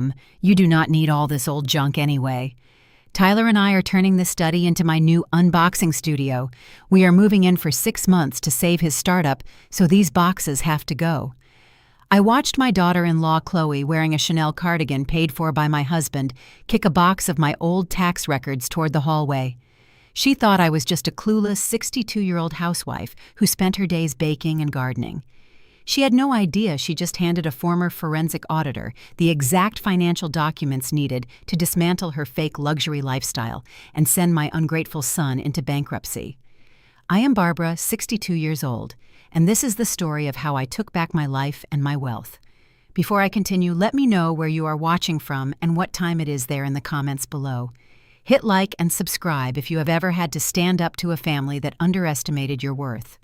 Mom, you do not need all this old junk anyway. Tyler and I are turning this study into my new unboxing studio. We are moving in for 6 months to save his startup, so these boxes have to go. I watched my daughter-in-law Chloe, wearing a Chanel cardigan paid for by my husband, kick a box of my old tax records toward the hallway. She thought I was just a clueless 62-year-old housewife who spent her days baking and gardening. She had no idea she just handed a former forensic auditor the exact financial documents needed to dismantle her fake luxury lifestyle and send my ungrateful son into bankruptcy. I am Barbara, 62 years old, and this is the story of how I took back my life and my wealth. Before I continue, let me know where you are watching from and what time it is there in the comments below. Hit like and subscribe if you have ever had to stand up to a family that underestimated your worth.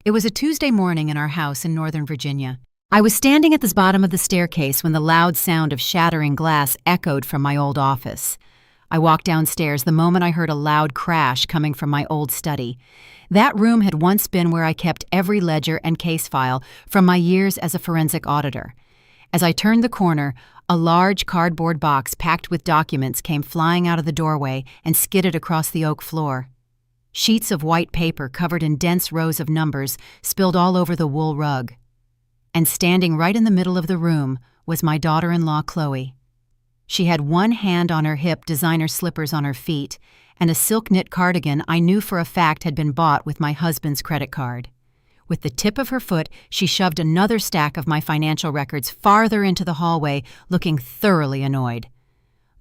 It was a Tuesday morning in our house in Northern Virginia. I was standing at the bottom of the staircase when the loud sound of shattering glass echoed from my old office. I walked downstairs the moment I heard a loud crash coming from my old study. That room had once been where I kept every ledger and case file from my years as a forensic auditor. As I turned the corner, a large cardboard box packed with documents came flying out of the doorway and skidded across the oak floor. Sheets of white paper covered in dense rows of numbers spilled all over the wool rug. And standing right in the middle of the room was my daughter-in-law Chloe. She had one hand on her hip, designer slippers on her feet, and a silk knit cardigan I knew for a fact had been bought with my husband's credit card. With the tip of her foot, she shoved another stack of my financial records farther into the hallway, looking thoroughly annoyed.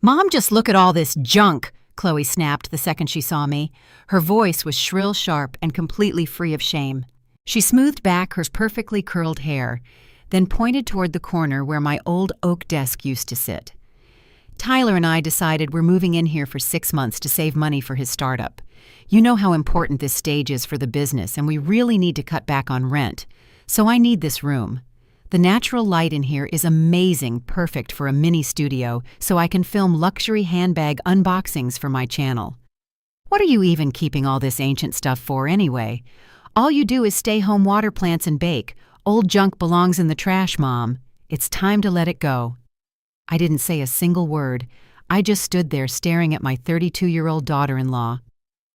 "Mom, just look at all this junk!" Chloe snapped the second she saw me. Her voice was shrill, sharp, and completely free of shame. She smoothed back her perfectly curled hair, then pointed toward the corner where my old oak desk used to sit. "Tyler and I decided we're moving in here for 6 months to save money for his startup. You know how important this stage is for the business, and we really need to cut back on rent. So I need this room. The natural light in here is amazing, perfect for a mini studio, so I can film luxury handbag unboxings for my channel. What are you even keeping all this ancient stuff for anyway? All you do is stay home, water plants, and bake. Old junk belongs in the trash, Mom. It's time to let it go." I didn't say a single word. I just stood there staring at my 32-year-old daughter-in-law.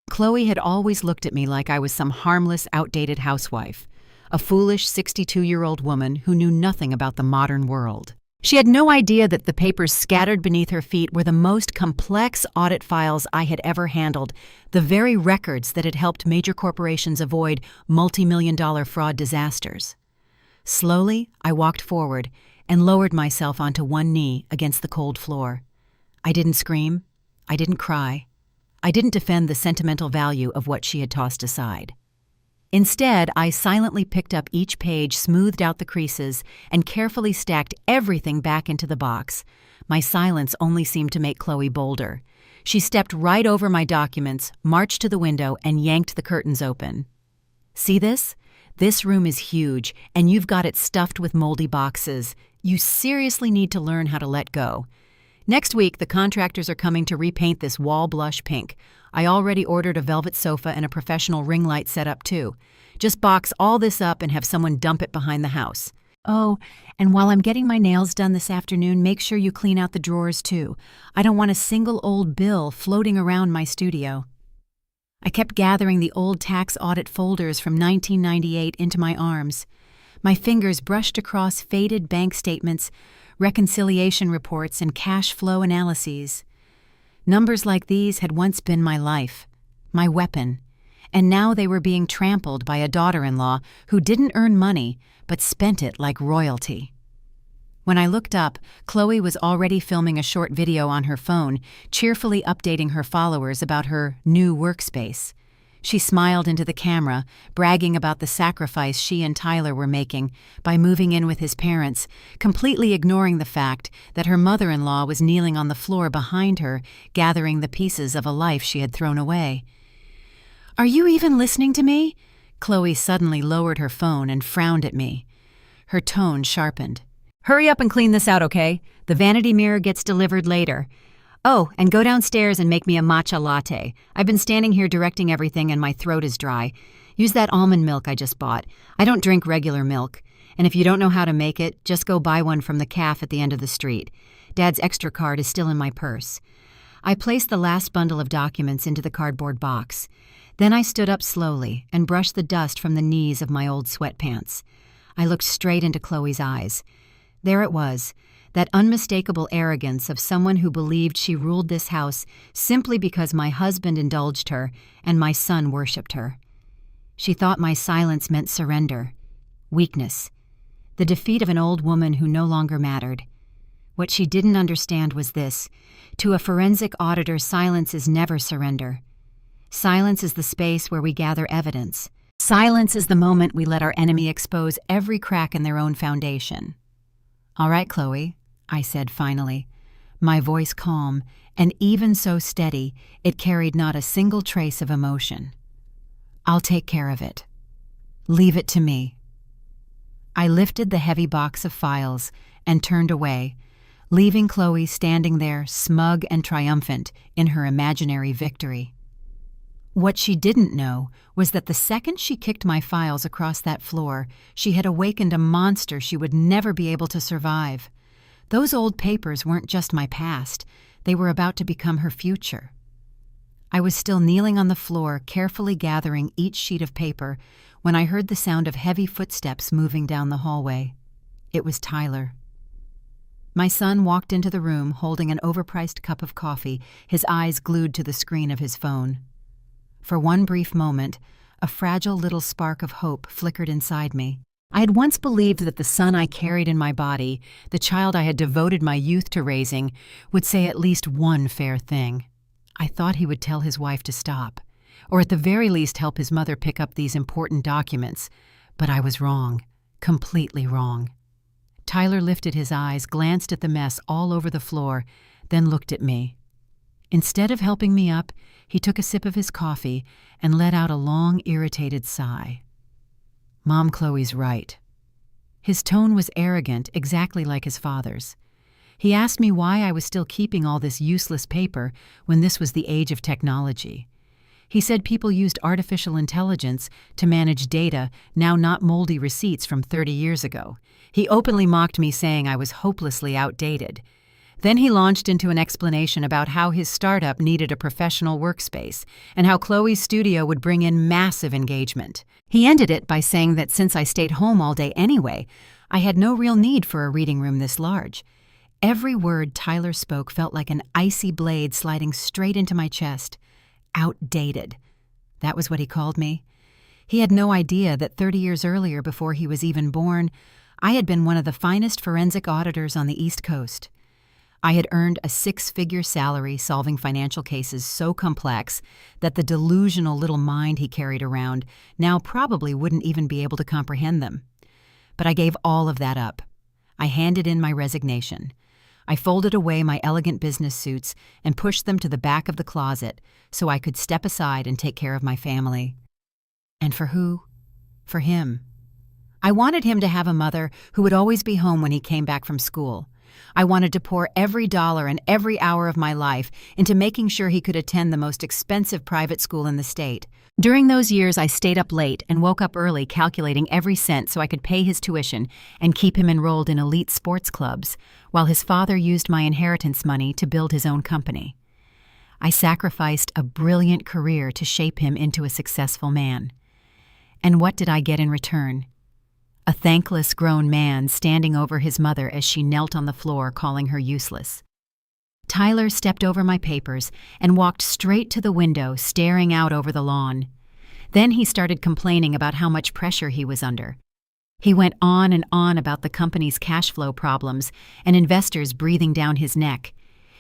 Chloe had always looked at me like I was some harmless, outdated housewife, a foolish 62-year-old woman who knew nothing about the modern world. She had no idea that the papers scattered beneath her feet were the most complex audit files I had ever handled, the very records that had helped major corporations avoid multi-million-dollar fraud disasters. Slowly, I walked forward and lowered myself onto one knee against the cold floor. I didn't scream. I didn't cry. I didn't defend the sentimental value of what she had tossed aside. Instead, I silently picked up each page, smoothed out the creases, and carefully stacked everything back into the box. My silence only seemed to make Chloe bolder. She stepped right over my documents, marched to the window, and yanked the curtains open. "See this? This room is huge, and you've got it stuffed with moldy boxes. You seriously need to learn how to let go. Next week, the contractors are coming to repaint this wall blush pink. I already ordered a velvet sofa and a professional ring light setup too. Just box all this up and have someone dump it behind the house. Oh, and while I'm getting my nails done this afternoon, make sure you clean out the drawers too. I don't want a single old bill floating around my studio." I kept gathering the old tax audit folders from 1998 into my arms. My fingers brushed across faded bank statements, reconciliation reports, and cash flow analyses. Numbers like these had once been my life, my weapon, and now they were being trampled by a daughter-in-law who didn't earn money but spent it like royalty. When I looked up, Chloe was already filming a short video on her phone, cheerfully updating her followers about her new workspace. She smiled into the camera, bragging about the sacrifice she and Tyler were making by moving in with his parents, completely ignoring the fact that her mother-in-law was kneeling on the floor behind her, gathering the pieces of a life she had thrown away. "Are you even listening to me?" Chloe suddenly lowered her phone and frowned at me. Her tone sharpened. "Hurry up and clean this out, okay? The vanity mirror gets delivered later. Oh, and go downstairs and make me a matcha latte. I've been standing here directing everything and my throat is dry. Use that almond milk I just bought. I don't drink regular milk. And if you don't know how to make it, just go buy one from the cafe at the end of the street. Dad's extra card is still in my purse. I placed the last bundle of documents into the cardboard box. Then I stood up slowly and brushed the dust from the knees of my old sweatpants. I looked straight into Chloe's eyes. There it was, that unmistakable arrogance of someone who believed she ruled this house simply because my husband indulged her and my son worshipped her. She thought my silence meant surrender, weakness, the defeat of an old woman who no longer mattered. What she didn't understand was this: to a forensic auditor, silence is never surrender. Silence is the space where we gather evidence. Silence is the moment we let our enemy expose every crack in their own foundation. "All right, Chloe," I said finally, my voice calm, and even so steady, it carried not a single trace of emotion. "I'll take care of it. Leave it to me." I lifted the heavy box of files and turned away, leaving Chloe standing there, smug and triumphant in her imaginary victory. What she didn't know was that the second she kicked my files across that floor, she had awakened a monster she would never be able to survive. Those old papers weren't just my past, they were about to become her future. I was still kneeling on the floor, carefully gathering each sheet of paper, when I heard the sound of heavy footsteps moving down the hallway. It was Tyler. My son walked into the room holding an overpriced cup of coffee, his eyes glued to the screen of his phone. For one brief moment, a fragile little spark of hope flickered inside me. I had once believed that the son I carried in my body, the child I had devoted my youth to raising, would say at least one fair thing. I thought he would tell his wife to stop, or at the very least help his mother pick up these important documents, but I was wrong, completely wrong. Tyler lifted his eyes, glanced at the mess all over the floor, then looked at me. Instead of helping me up, he took a sip of his coffee and let out a long, irritated sigh. "Mom, Chloe's right." His tone was arrogant, exactly like his father's. He asked me why I was still keeping all this useless paper when this was the age of technology. He said people used artificial intelligence to manage data, now not moldy receipts from 30 years ago. He openly mocked me, saying I was hopelessly outdated. Then he launched into an explanation about how his startup needed a professional workspace and how Chloe's studio would bring in massive engagement. He ended it by saying that since I stayed home all day anyway, I had no real need for a reading room this large. Every word Tyler spoke felt like an icy blade sliding straight into my chest. Outdated. That was what he called me. He had no idea that 30 years earlier, before he was even born, I had been one of the finest forensic auditors on the East Coast. I had earned a 6-figure salary solving financial cases so complex that the delusional little mind he carried around now probably wouldn't even be able to comprehend them. But I gave all of that up. I handed in my resignation. I folded away my elegant business suits and pushed them to the back of the closet so I could step aside and take care of my family. And for who? For him. I wanted him to have a mother who would always be home when he came back from school. I wanted to pour every dollar and every hour of my life into making sure he could attend the most expensive private school in the state. During those years, I stayed up late and woke up early calculating every cent so I could pay his tuition and keep him enrolled in elite sports clubs, while his father used my inheritance money to build his own company. I sacrificed a brilliant career to shape him into a successful man. And what did I get in return? A thankless grown man standing over his mother as she knelt on the floor, calling her useless. Tyler stepped over my papers and walked straight to the window, staring out over the lawn. Then he started complaining about how much pressure he was under. He went on and on about the company's cash flow problems and investors breathing down his neck.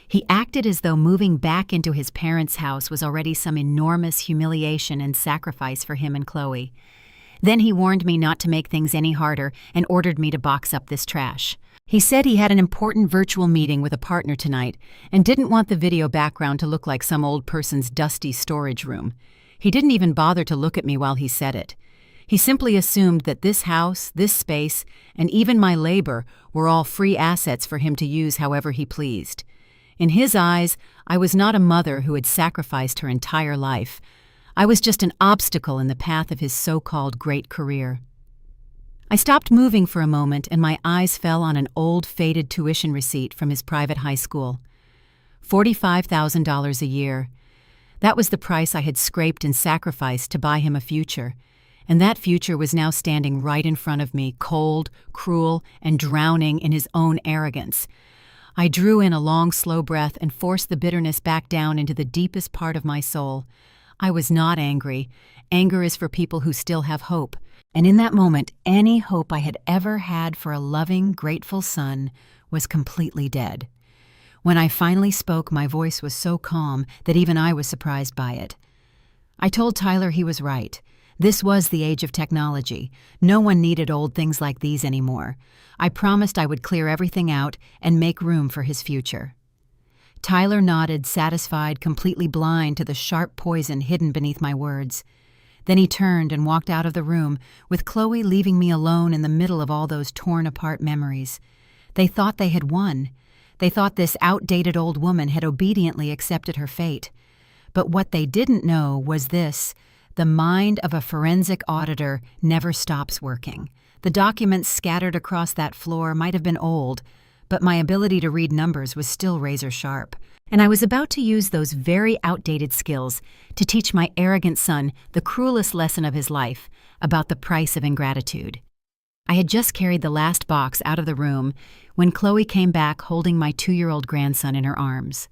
He acted as though moving back into his parents' house was already some enormous humiliation and sacrifice for him and Chloe. Then he warned me not to make things any harder and ordered me to box up this trash. He said he had an important virtual meeting with a partner tonight and didn't want the video background to look like some old person's dusty storage room. He didn't even bother to look at me while he said it. He simply assumed that this house, this space, and even my labor were all free assets for him to use however he pleased. In his eyes, I was not a mother who had sacrificed her entire life. I was just an obstacle in the path of his so-called great career. I stopped moving for a moment and my eyes fell on an old faded tuition receipt from his private high school. $45,000 a year. That was the price I had scraped and sacrificed to buy him a future, and that future was now standing right in front of me, cold, cruel, and drowning in his own arrogance. I drew in a long, slow breath and forced the bitterness back down into the deepest part of my soul. I was not angry. Anger is for people who still have hope. And in that moment, any hope I had ever had for a loving, grateful son was completely dead. When I finally spoke, my voice was so calm that even I was surprised by it. I told Tyler he was right. This was the age of technology. No one needed old things like these anymore. I promised I would clear everything out and make room for his future. Tyler nodded, satisfied, completely blind to the sharp poison hidden beneath my words. Then he turned and walked out of the room, with Chloe leaving me alone in the middle of all those torn-apart memories. They thought they had won. They thought this outdated old woman had obediently accepted her fate. But what they didn't know was this: the mind of a forensic auditor never stops working. The documents scattered across that floor might have been old, but my ability to read numbers was still razor-sharp. And I was about to use those very outdated skills to teach my arrogant son the cruelest lesson of his life about the price of ingratitude. I had just carried the last box out of the room when Chloe came back holding my 2-year-old grandson in her arms.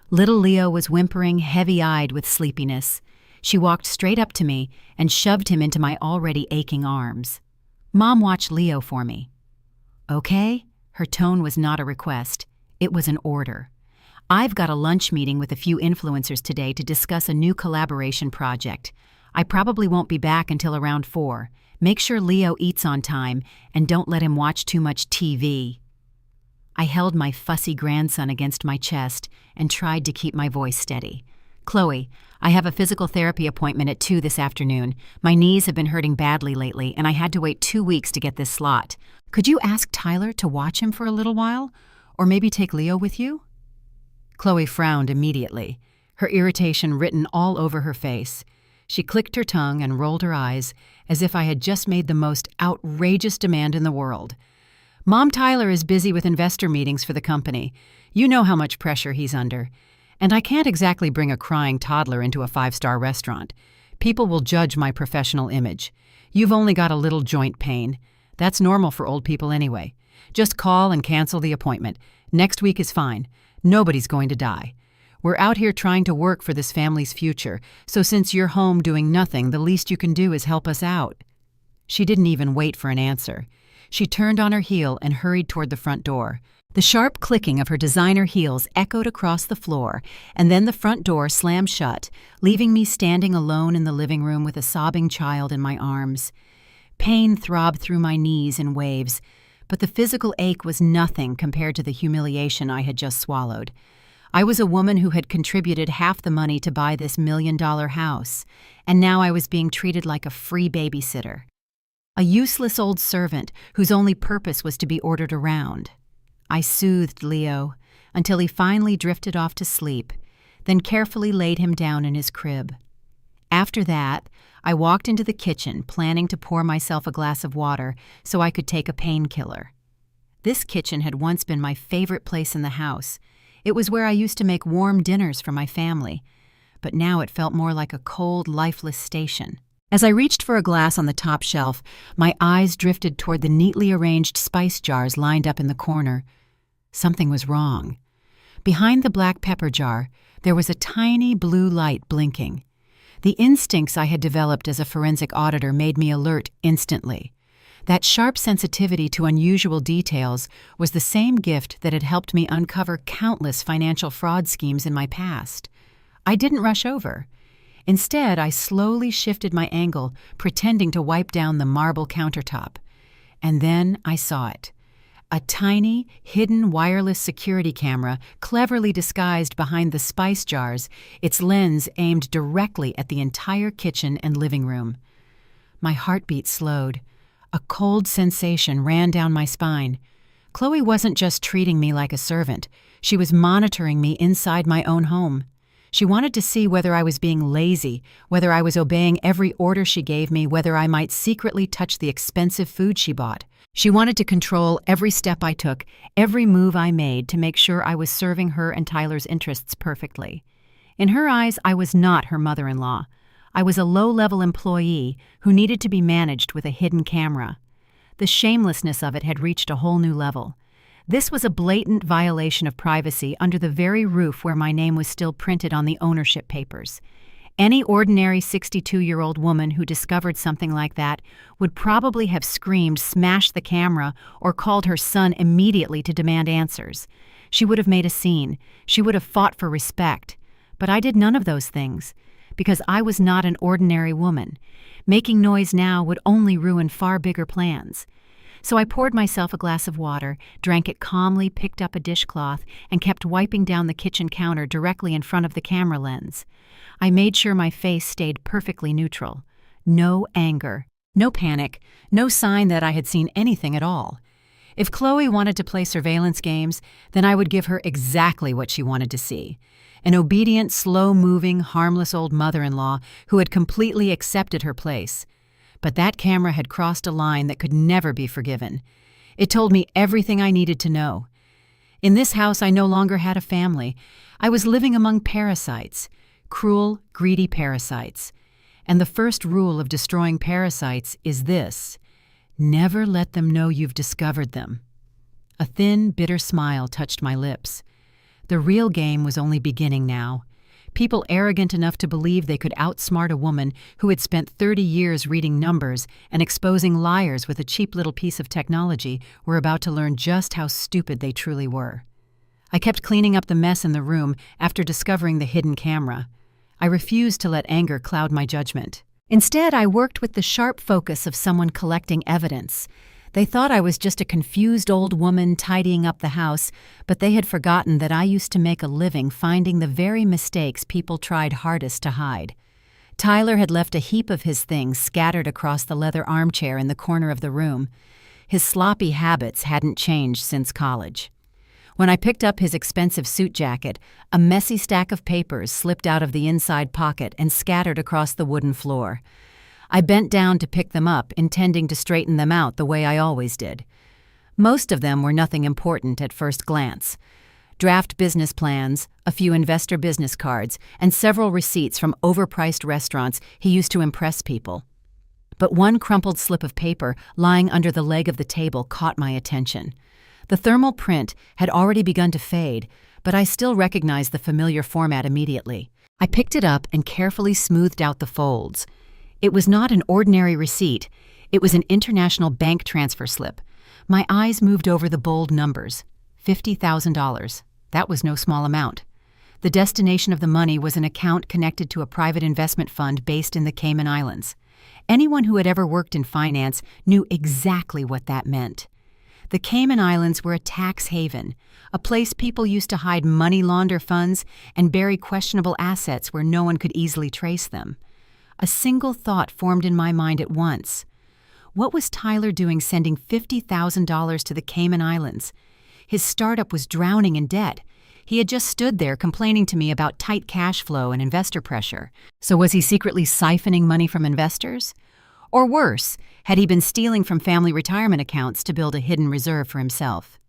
Little Leo was whimpering, heavy-eyed with sleepiness. She walked straight up to me and shoved him into my already aching arms. Mom watched Leo for me. Okay? Her tone was not a request. It was an order. I've got a lunch meeting with a few influencers today to discuss a new collaboration project. I probably won't be back until around 4. Make sure Leo eats on time and don't let him watch too much TV. I held my fussy grandson against my chest and tried to keep my voice steady. Chloe, I have a physical therapy appointment at 2 this afternoon. My knees have been hurting badly lately and I had to wait 2 weeks to get this slot. Could you ask Tyler to watch him for a little while? Or maybe take Leo with you? Chloe frowned immediately, her irritation written all over her face. She clicked her tongue and rolled her eyes as if I had just made the most outrageous demand in the world. Mom, Tyler is busy with investor meetings for the company. You know how much pressure he's under. And I can't exactly bring a crying toddler into a 5-star restaurant. People will judge my professional image. You've only got a little joint pain. That's normal for old people anyway. Just call and cancel the appointment. Next week is fine. Nobody's going to die. We're out here trying to work for this family's future, so since you're home doing nothing, the least you can do is help us out. She didn't even wait for an answer. She turned on her heel and hurried toward the front door. The sharp clicking of her designer heels echoed across the floor, and then the front door slammed shut, leaving me standing alone in the living room with a sobbing child in my arms. Pain throbbed through my knees in waves, but the physical ache was nothing compared to the humiliation I had just swallowed. I was a woman who had contributed half the money to buy this $1 million house, and now I was being treated like a free babysitter. A useless old servant whose only purpose was to be ordered around. I soothed Leo until he finally drifted off to sleep, then carefully laid him down in his crib. After that, I walked into the kitchen, planning to pour myself a glass of water so I could take a painkiller. This kitchen had once been my favorite place in the house. It was where I used to make warm dinners for my family, but now it felt more like a cold, lifeless station. As I reached for a glass on the top shelf, my eyes drifted toward the neatly arranged spice jars lined up in the corner. Something was wrong. Behind the black pepper jar, there was a tiny blue light blinking. The instincts I had developed as a forensic auditor made me alert instantly. That sharp sensitivity to unusual details was the same gift that had helped me uncover countless financial fraud schemes in my past. I didn't rush over. Instead, I slowly shifted my angle, pretending to wipe down the marble countertop. And then I saw it. A tiny, hidden wireless security camera cleverly disguised behind the spice jars, its lens aimed directly at the entire kitchen and living room. My heartbeat slowed. A cold sensation ran down my spine. Chloe wasn't just treating me like a servant. She was monitoring me inside my own home. She wanted to see whether I was being lazy, whether I was obeying every order she gave me, whether I might secretly touch the expensive food she bought. She wanted to control every step I took, every move I made to make sure I was serving her and Tyler's interests perfectly. In her eyes, I was not her mother-in-law. I was a low-level employee who needed to be managed with a hidden camera. The shamelessness of it had reached a whole new level. This was a blatant violation of privacy under the very roof where my name was still printed on the ownership papers. Any ordinary 62-year-old woman who discovered something like that would probably have screamed, smashed the camera, or called her son immediately to demand answers. She would have made a scene. She would have fought for respect. But I did none of those things, because I was not an ordinary woman. Making noise now would only ruin far bigger plans. So I poured myself a glass of water, drank it calmly, picked up a dishcloth, and kept wiping down the kitchen counter directly in front of the camera lens. I made sure my face stayed perfectly neutral. No anger, no panic, no sign that I had seen anything at all. If Chloe wanted to play surveillance games, then I would give her exactly what she wanted to see. An obedient, slow-moving, harmless old mother-in-law who had completely accepted her place. But that camera had crossed a line that could never be forgiven. It told me everything I needed to know. In this house, I no longer had a family. I was living among parasites, cruel, greedy parasites. And the first rule of destroying parasites is this: never let them know you've discovered them. A thin, bitter smile touched my lips. The real game was only beginning now. People arrogant enough to believe they could outsmart a woman who had spent 30 years reading numbers and exposing liars with a cheap little piece of technology were about to learn just how stupid they truly were. I kept cleaning up the mess in the room after discovering the hidden camera. I refused to let anger cloud my judgment. Instead, I worked with the sharp focus of someone collecting evidence. They thought I was just a confused old woman tidying up the house, but they had forgotten that I used to make a living finding the very mistakes people tried hardest to hide. Tyler had left a heap of his things scattered across the leather armchair in the corner of the room. His sloppy habits hadn't changed since college. When I picked up his expensive suit jacket, a messy stack of papers slipped out of the inside pocket and scattered across the wooden floor. I bent down to pick them up, intending to straighten them out the way I always did. Most of them were nothing important at first glance. Draft business plans, a few investor business cards, and several receipts from overpriced restaurants he used to impress people. But one crumpled slip of paper lying under the leg of the table caught my attention. The thermal print had already begun to fade, but I still recognized the familiar format immediately. I picked it up and carefully smoothed out the folds. It was not an ordinary receipt. It was an international bank transfer slip. My eyes moved over the bold numbers. $50,000. That was no small amount. The destination of the money was an account connected to a private investment fund based in the Cayman Islands. Anyone who had ever worked in finance knew exactly what that meant. The Cayman Islands were a tax haven, a place people used to hide money launder funds and bury questionable assets where no one could easily trace them. A single thought formed in my mind at once. What was Tyler doing sending $50,000 to the Cayman Islands? His startup was drowning in debt. He had just stood there complaining to me about tight cash flow and investor pressure. So was he secretly siphoning money from investors? Or worse, had he been stealing from family retirement accounts to build a hidden reserve for himself?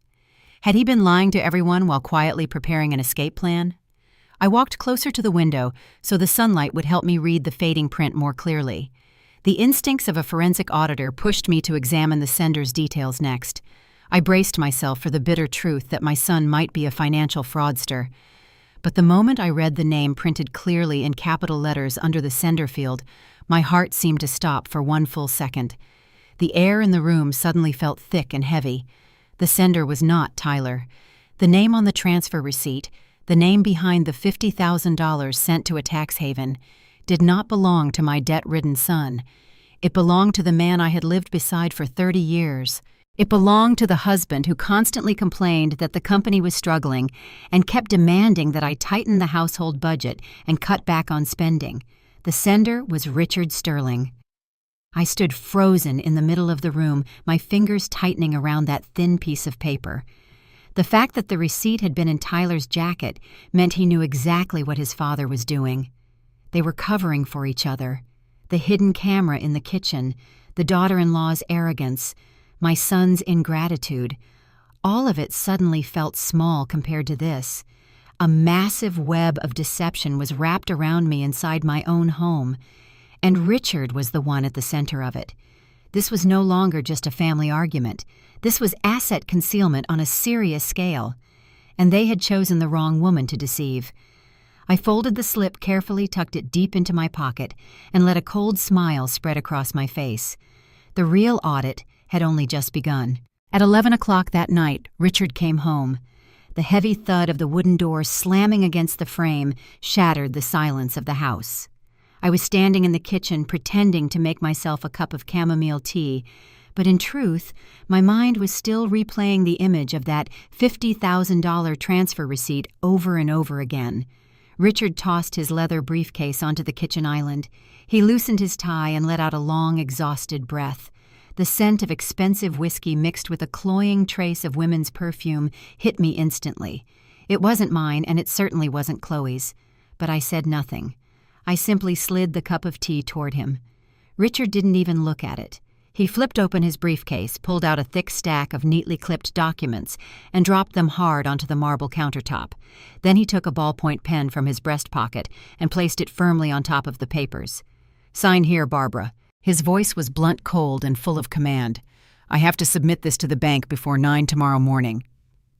Had he been lying to everyone while quietly preparing an escape plan? I walked closer to the window so the sunlight would help me read the fading print more clearly. The instincts of a forensic auditor pushed me to examine the sender's details next. I braced myself for the bitter truth that my son might be a financial fraudster. But the moment I read the name printed clearly in capital letters under the sender field, my heart seemed to stop for one full second. The air in the room suddenly felt thick and heavy. The sender was not Tyler. The name on the transfer receipt, the name behind the $50,000 sent to a tax haven, did not belong to my debt-ridden son. It belonged to the man I had lived beside for 30 years. It belonged to the husband who constantly complained that the company was struggling and kept demanding that I tighten the household budget and cut back on spending. The sender was Richard Sterling. I stood frozen in the middle of the room, my fingers tightening around that thin piece of paper. The fact that the receipt had been in Tyler's jacket meant he knew exactly what his father was doing. They were covering for each other. The hidden camera in the kitchen, the daughter-in-law's arrogance, my son's ingratitude, all of it suddenly felt small compared to this. A massive web of deception was wrapped around me inside my own home, and Richard was the one at the center of it. This was no longer just a family argument. This was asset concealment on a serious scale, and they had chosen the wrong woman to deceive. I folded the slip carefully, tucked it deep into my pocket, and let a cold smile spread across my face. The real audit had only just begun. At 11 o'clock that night, Richard came home. The heavy thud of the wooden door slamming against the frame shattered the silence of the house. I was standing in the kitchen pretending to make myself a cup of chamomile tea, but in truth, my mind was still replaying the image of that $50,000 transfer receipt over and over again. Richard tossed his leather briefcase onto the kitchen island. He loosened his tie and let out a long, exhausted breath. The scent of expensive whiskey mixed with a cloying trace of women's perfume hit me instantly. It wasn't mine, and it certainly wasn't Chloe's. But I said nothing. I simply slid the cup of tea toward him. Richard didn't even look at it. He flipped open his briefcase, pulled out a thick stack of neatly clipped documents, and dropped them hard onto the marble countertop. Then he took a ballpoint pen from his breast pocket and placed it firmly on top of the papers. "Sign here, Barbara." His voice was blunt cold and full of command. "I have to submit this to the bank before 9 tomorrow morning."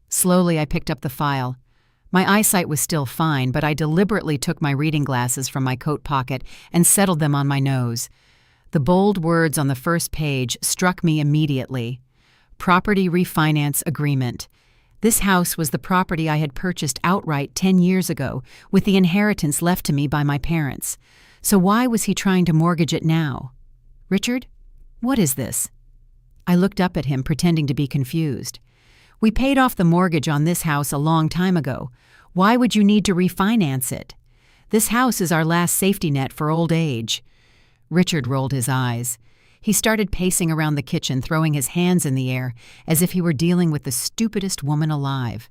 Slowly, I picked up the file. My eyesight was still fine, but I deliberately took my reading glasses from my coat pocket and settled them on my nose. The bold words on the first page struck me immediately. Property refinance agreement. This house was the property I had purchased outright 10 years ago, with the inheritance left to me by my parents. So why was he trying to mortgage it now? "Richard, what is this?" I looked up at him, pretending to be confused. "We paid off the mortgage on this house a long time ago. Why would you need to refinance it? This house is our last safety net for old age." Richard rolled his eyes. He started pacing around the kitchen, throwing his hands in the air, as if he were dealing with the stupidest woman alive.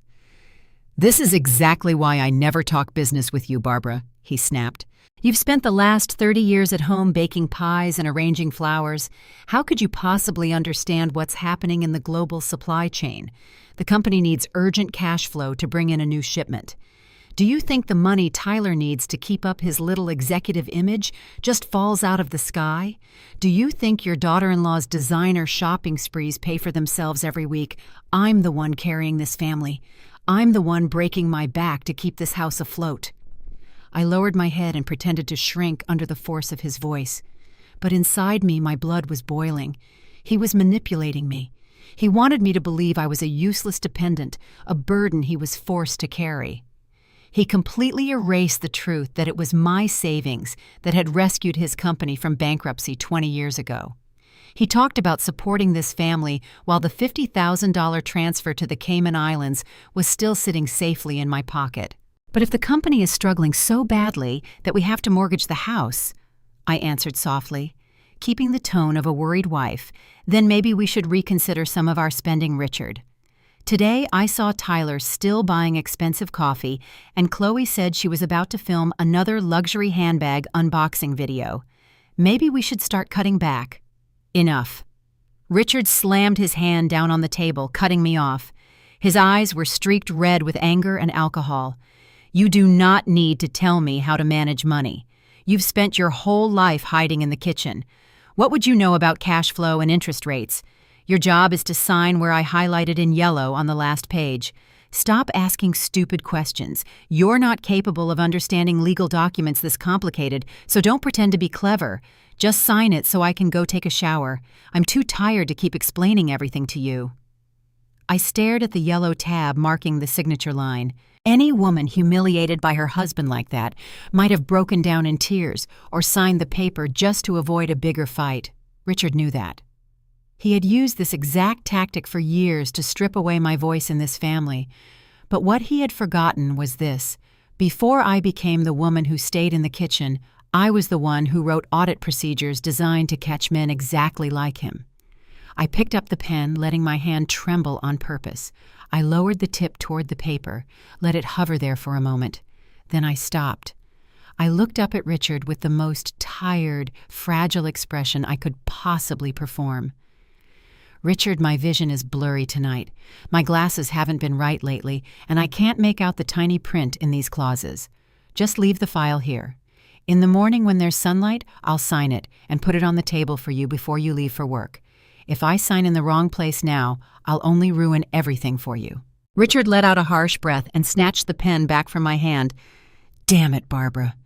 "This is exactly why I never talk business with you, Barbara," he snapped. "You've spent the last 30 years at home baking pies and arranging flowers. How could you possibly understand what's happening in the global supply chain? The company needs urgent cash flow to bring in a new shipment. Do you think the money Tyler needs to keep up his little executive image just falls out of the sky? Do you think your daughter-in-law's designer shopping sprees pay for themselves every week? I'm the one carrying this family. I'm the one breaking my back to keep this house afloat." I lowered my head and pretended to shrink under the force of his voice. But inside me, my blood was boiling. He was manipulating me. He wanted me to believe I was a useless dependent, a burden he was forced to carry. He completely erased the truth that it was my savings that had rescued his company from bankruptcy 20 years ago. He talked about supporting this family while the $50,000 transfer to the Cayman Islands was still sitting safely in my pocket. "But if the company is struggling so badly that we have to mortgage the house," I answered softly, keeping the tone of a worried wife, "then maybe we should reconsider some of our spending, Richard." Today, I saw Tyler still buying expensive coffee, and Chloe said she was about to film another luxury handbag unboxing video. Maybe we should start cutting back. Enough. Richard slammed his hand down on the table, cutting me off. His eyes were streaked red with anger and alcohol. "You do not need to tell me how to manage money. You've spent your whole life hiding in the kitchen. What would you know about cash flow and interest rates? Your job is to sign where I highlighted in yellow on the last page. Stop asking stupid questions. You're not capable of understanding legal documents this complicated, so don't pretend to be clever. Just sign it so I can go take a shower. I'm too tired to keep explaining everything to you." I stared at the yellow tab marking the signature line. Any woman humiliated by her husband like that might have broken down in tears or signed the paper just to avoid a bigger fight. Richard knew that. He had used this exact tactic for years to strip away my voice in this family. But what he had forgotten was this. Before I became the woman who stayed in the kitchen, I was the one who wrote audit procedures designed to catch men exactly like him. I picked up the pen, letting my hand tremble on purpose. I lowered the tip toward the paper, let it hover there for a moment. Then I stopped. I looked up at Richard with the most tired, fragile expression I could possibly perform. "Richard, my vision is blurry tonight. My glasses haven't been right lately, and I can't make out the tiny print in these clauses. Just leave the file here. In the morning when there's sunlight, I'll sign it and put it on the table for you before you leave for work. If I sign in the wrong place now, I'll only ruin everything for you." Richard let out a harsh breath and snatched the pen back from my hand. "Damn it, Barbara.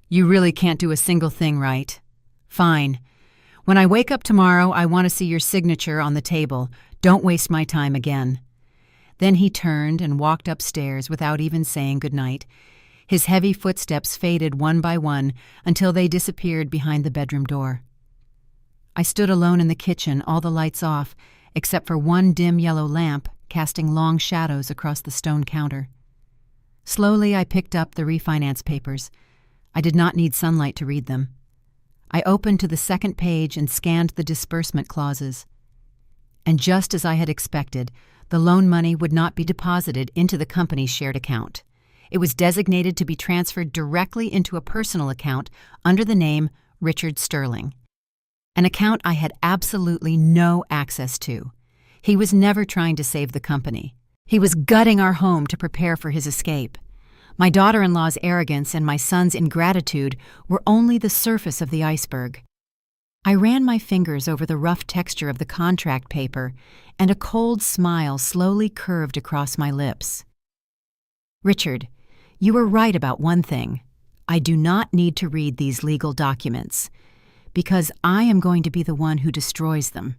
You really can't do a single thing right. Fine. When I wake up tomorrow, I want to see your signature on the table. Don't waste my time again." Then he turned and walked upstairs without even saying goodnight. His heavy footsteps faded one by one until they disappeared behind the bedroom door. I stood alone in the kitchen, all the lights off, except for one dim yellow lamp casting long shadows across the stone counter. Slowly, I picked up the refinance papers. I did not need sunlight to read them. I opened to the second page and scanned the disbursement clauses. And just as I had expected, the loan money would not be deposited into the company's shared account. It was designated to be transferred directly into a personal account under the name Richard Sterling, an account I had absolutely no access to. He was never trying to save the company. He was gutting our home to prepare for his escape. My daughter-in-law's arrogance and my son's ingratitude were only the surface of the iceberg. I ran my fingers over the rough texture of the contract paper, and a cold smile slowly curved across my lips. "Richard, you were right about one thing. I do not need to read these legal documents, because I am going to be the one who destroys them."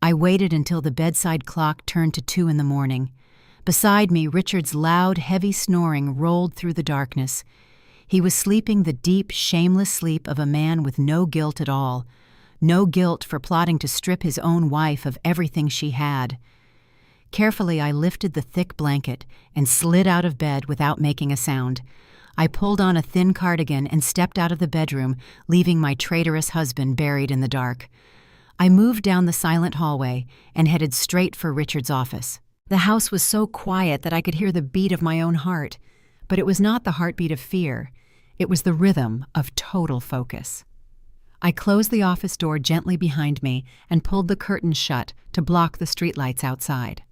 I waited until the bedside clock turned to 2 in the morning. Beside me, Richard's loud, heavy snoring rolled through the darkness. He was sleeping the deep, shameless sleep of a man with no guilt at all. No guilt for plotting to strip his own wife of everything she had. Carefully, I lifted the thick blanket and slid out of bed without making a sound. I pulled on a thin cardigan and stepped out of the bedroom, leaving my traitorous husband buried in the dark. I moved down the silent hallway and headed straight for Richard's office. The house was so quiet that I could hear the beat of my own heart, but it was not the heartbeat of fear. It was the rhythm of total focus. I closed the office door gently behind me and pulled the curtains shut to block the streetlights outside.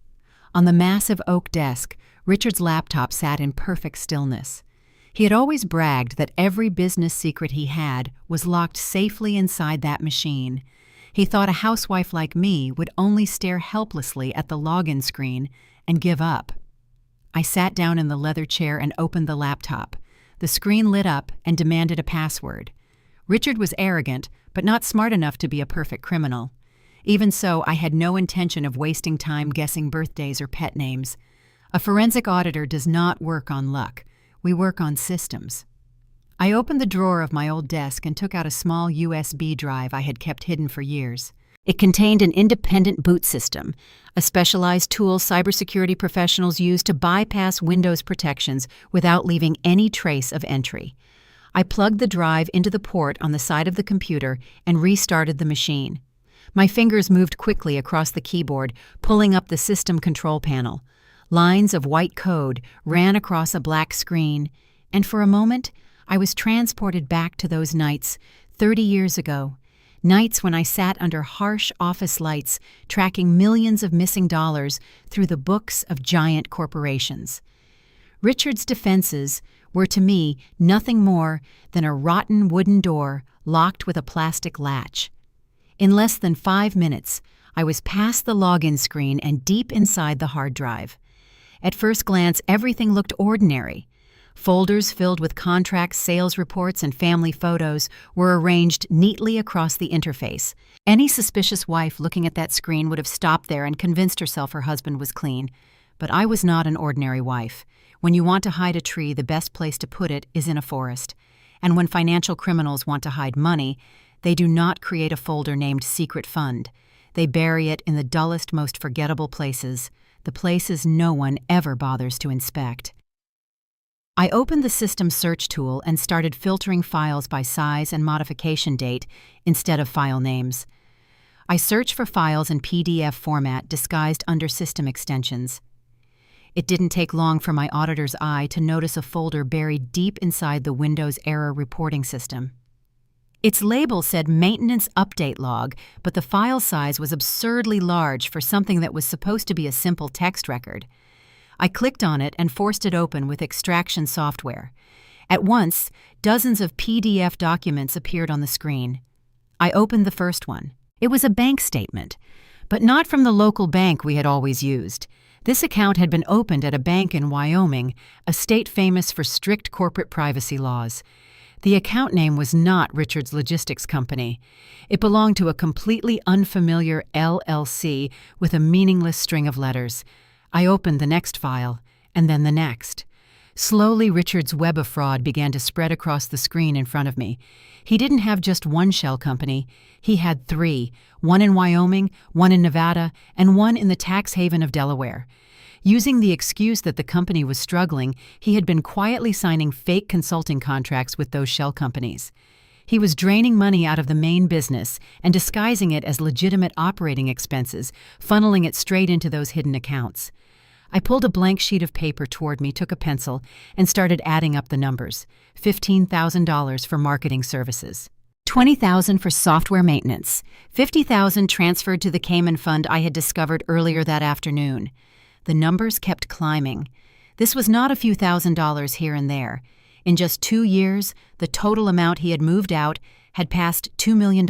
On the massive oak desk, Richard's laptop sat in perfect stillness. He had always bragged that every business secret he had was locked safely inside that machine. He thought a housewife like me would only stare helplessly at the login screen and give up. I sat down in the leather chair and opened the laptop. The screen lit up and demanded a password. Richard was arrogant, but not smart enough to be a perfect criminal. Even so, I had no intention of wasting time guessing birthdays or pet names. A forensic auditor does not work on luck. We work on systems. I opened the drawer of my old desk and took out a small USB drive I had kept hidden for years. It contained an independent boot system, a specialized tool cybersecurity professionals use to bypass Windows protections without leaving any trace of entry. I plugged the drive into the port on the side of the computer and restarted the machine. My fingers moved quickly across the keyboard, pulling up the system control panel. Lines of white code ran across a black screen, and for a moment, I was transported back to those nights 30 years ago, nights when I sat under harsh office lights tracking millions of missing dollars through the books of giant corporations. Richard's defenses were to me nothing more than a rotten wooden door locked with a plastic latch. In less than 5 minutes, I was past the login screen and deep inside the hard drive. At first glance, everything looked ordinary. Folders filled with contracts, sales reports, and family photos were arranged neatly across the interface. Any suspicious wife looking at that screen would have stopped there and convinced herself her husband was clean. But I was not an ordinary wife. When you want to hide a tree, the best place to put it is in a forest. And when financial criminals want to hide money, they do not create a folder named Secret Fund. They bury it in the dullest, most forgettable places, the places no one ever bothers to inspect. I opened the system search tool and started filtering files by size and modification date instead of file names. I search for files in PDF format disguised under system extensions. It didn't take long for my auditor's eye to notice a folder buried deep inside the Windows error reporting system. Its label said Maintenance Update Log, but the file size was absurdly large for something that was supposed to be a simple text record. I clicked on it and forced it open with extraction software. At once, dozens of PDF documents appeared on the screen. I opened the first one. It was a bank statement, but not from the local bank we had always used. This account had been opened at a bank in Wyoming, a state famous for strict corporate privacy laws. The account name was not Richard's Logistics Company. It belonged to a completely unfamiliar LLC with a meaningless string of letters. I opened the next file, and then the next. Slowly, Richard's web of fraud began to spread across the screen in front of me. He didn't have just one shell company. He had 3, one in Wyoming, one in Nevada, and one in the tax haven of Delaware. Using the excuse that the company was struggling, he had been quietly signing fake consulting contracts with those shell companies. He was draining money out of the main business and disguising it as legitimate operating expenses, funneling it straight into those hidden accounts. I pulled a blank sheet of paper toward me, took a pencil, and started adding up the numbers. $15,000 for marketing services, $20,000 for software maintenance, $50,000 transferred to the Cayman fund I had discovered earlier that afternoon. The numbers kept climbing. This was not a few $1,000s here and there. In just 2 years, the total amount he had moved out had passed $2 million.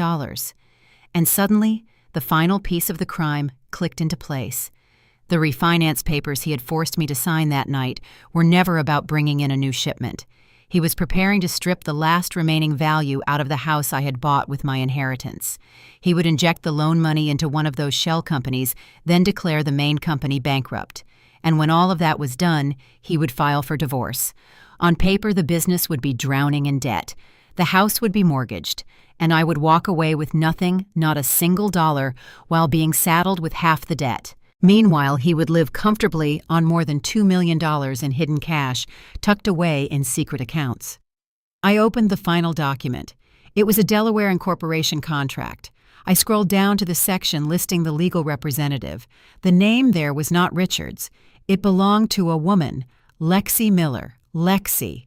And suddenly, the final piece of the crime clicked into place. The refinance papers he had forced me to sign that night were never about bringing in a new shipment. He was preparing to strip the last remaining value out of the house I had bought with my inheritance. He would inject the loan money into one of those shell companies, then declare the main company bankrupt. And when all of that was done, he would file for divorce. On paper, the business would be drowning in debt. The house would be mortgaged, and I would walk away with nothing, not a single dollar, while being saddled with half the debt. Meanwhile, he would live comfortably on more than $2 million in hidden cash, tucked away in secret accounts. I opened the final document. It was a Delaware incorporation contract. I scrolled down to the section listing the legal representative. The name there was not Richard's. It belonged to a woman, Lexi Miller. Lexi.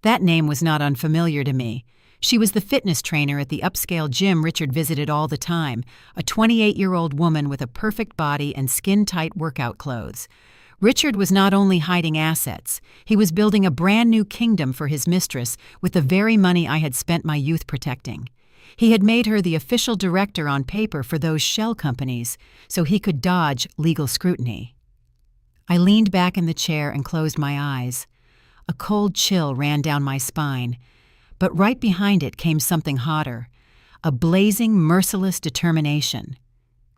That name was not unfamiliar to me. She was the fitness trainer at the upscale gym Richard visited all the time, a 28-year-old woman with a perfect body and skin-tight workout clothes. Richard was not only hiding assets, he was building a brand new kingdom for his mistress with the very money I had spent my youth protecting. He had made her the official director on paper for those shell companies, so he could dodge legal scrutiny. I leaned back in the chair and closed my eyes. A cold chill ran down my spine. But right behind it came something hotter, a blazing, merciless determination.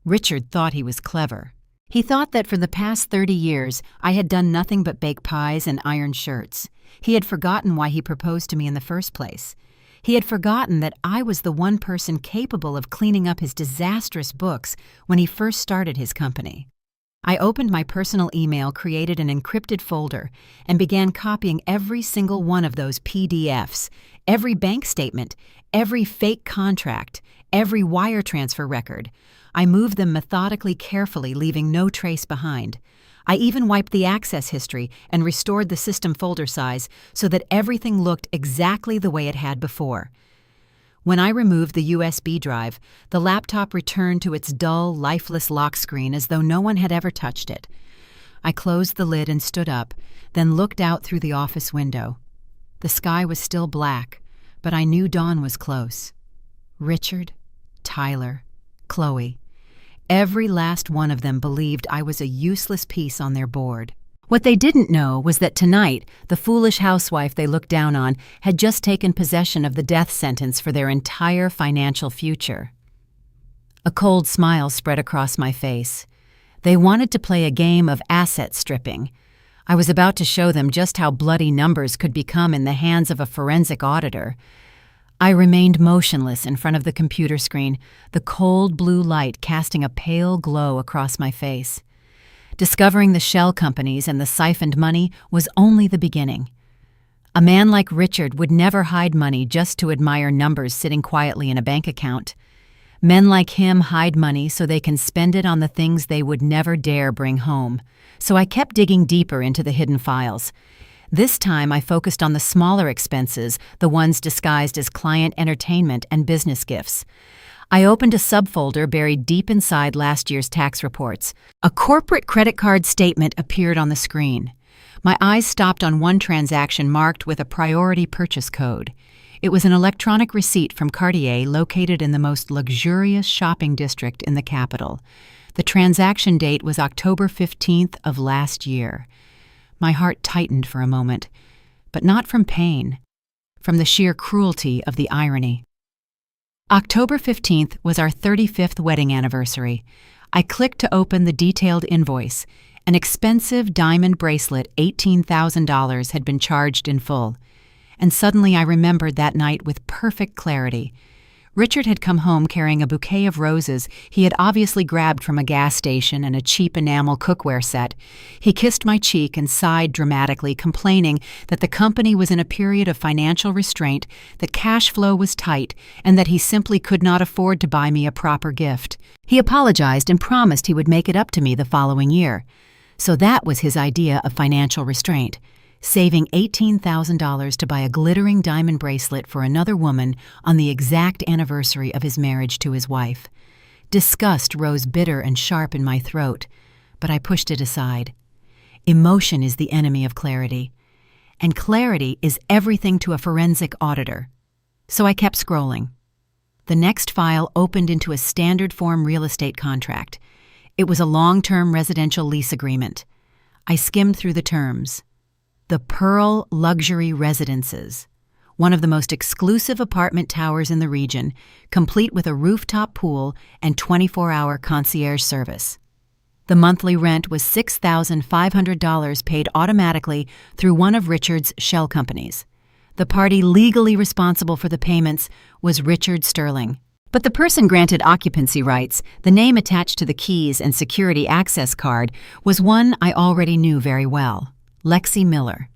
Richard thought he was clever. He thought that for the past 30 years I had done nothing but bake pies and iron shirts. He had forgotten why he proposed to me in the first place. He had forgotten that I was the one person capable of cleaning up his disastrous books when he first started his company. I opened my personal email, created an encrypted folder, and began copying every single one of those PDFs, every bank statement, every fake contract, every wire transfer record. I moved them methodically, carefully, leaving no trace behind. I even wiped the access history and restored the system folder size so that everything looked exactly the way it had before. When I removed the USB drive, the laptop returned to its dull, lifeless lock screen as though no one had ever touched it. I closed the lid and stood up, then looked out through the office window. The sky was still black, but I knew dawn was close. Richard, Tyler, Chloe. Every last one of them believed I was a useless piece on their board. What they didn't know was that tonight, the foolish housewife they looked down on had just taken possession of the death sentence for their entire financial future. A cold smile spread across my face. They wanted to play a game of asset stripping. I was about to show them just how bloody numbers could become in the hands of a forensic auditor. I remained motionless in front of the computer screen, the cold blue light casting a pale glow across my face. Discovering the shell companies and the siphoned money was only the beginning. A man like Richard would never hide money just to admire numbers sitting quietly in a bank account. Men like him hide money so they can spend it on the things they would never dare bring home. So I kept digging deeper into the hidden files. This time I focused on the smaller expenses, the ones disguised as client entertainment and business gifts. I opened a subfolder buried deep inside last year's tax reports. A corporate credit card statement appeared on the screen. My eyes stopped on one transaction marked with a priority purchase code. It was an electronic receipt from Cartier located in the most luxurious shopping district in the capital. The transaction date was October 15th of last year. My heart tightened for a moment, but not from pain, from the sheer cruelty of the irony. October 15th was our 35th wedding anniversary. I clicked to open the detailed invoice. An expensive diamond bracelet, $18,000, had been charged in full. And suddenly I remembered that night with perfect clarity. Richard had come home carrying a bouquet of roses he had obviously grabbed from a gas station and a cheap enamel cookware set. He kissed my cheek and sighed dramatically, complaining that the company was in a period of financial restraint, that cash flow was tight, and that he simply could not afford to buy me a proper gift. He apologized and promised he would make it up to me the following year. So that was his idea of financial restraint. Saving $18,000 to buy a glittering diamond bracelet for another woman on the exact anniversary of his marriage to his wife. Disgust rose bitter and sharp in my throat, but I pushed it aside. Emotion is the enemy of clarity, and clarity is everything to a forensic auditor. So I kept scrolling. The next file opened into a standard form real estate contract. It was a long-term residential lease agreement. I skimmed through the terms. The Pearl Luxury Residences, one of the most exclusive apartment towers in the region, complete with a rooftop pool and 24-hour concierge service. The monthly rent was $6,500 paid automatically through one of Richard's shell companies. The party legally responsible for the payments was Richard Sterling. But the person granted occupancy rights, the name attached to the keys and security access card, was one I already knew very well. Lexi Miller.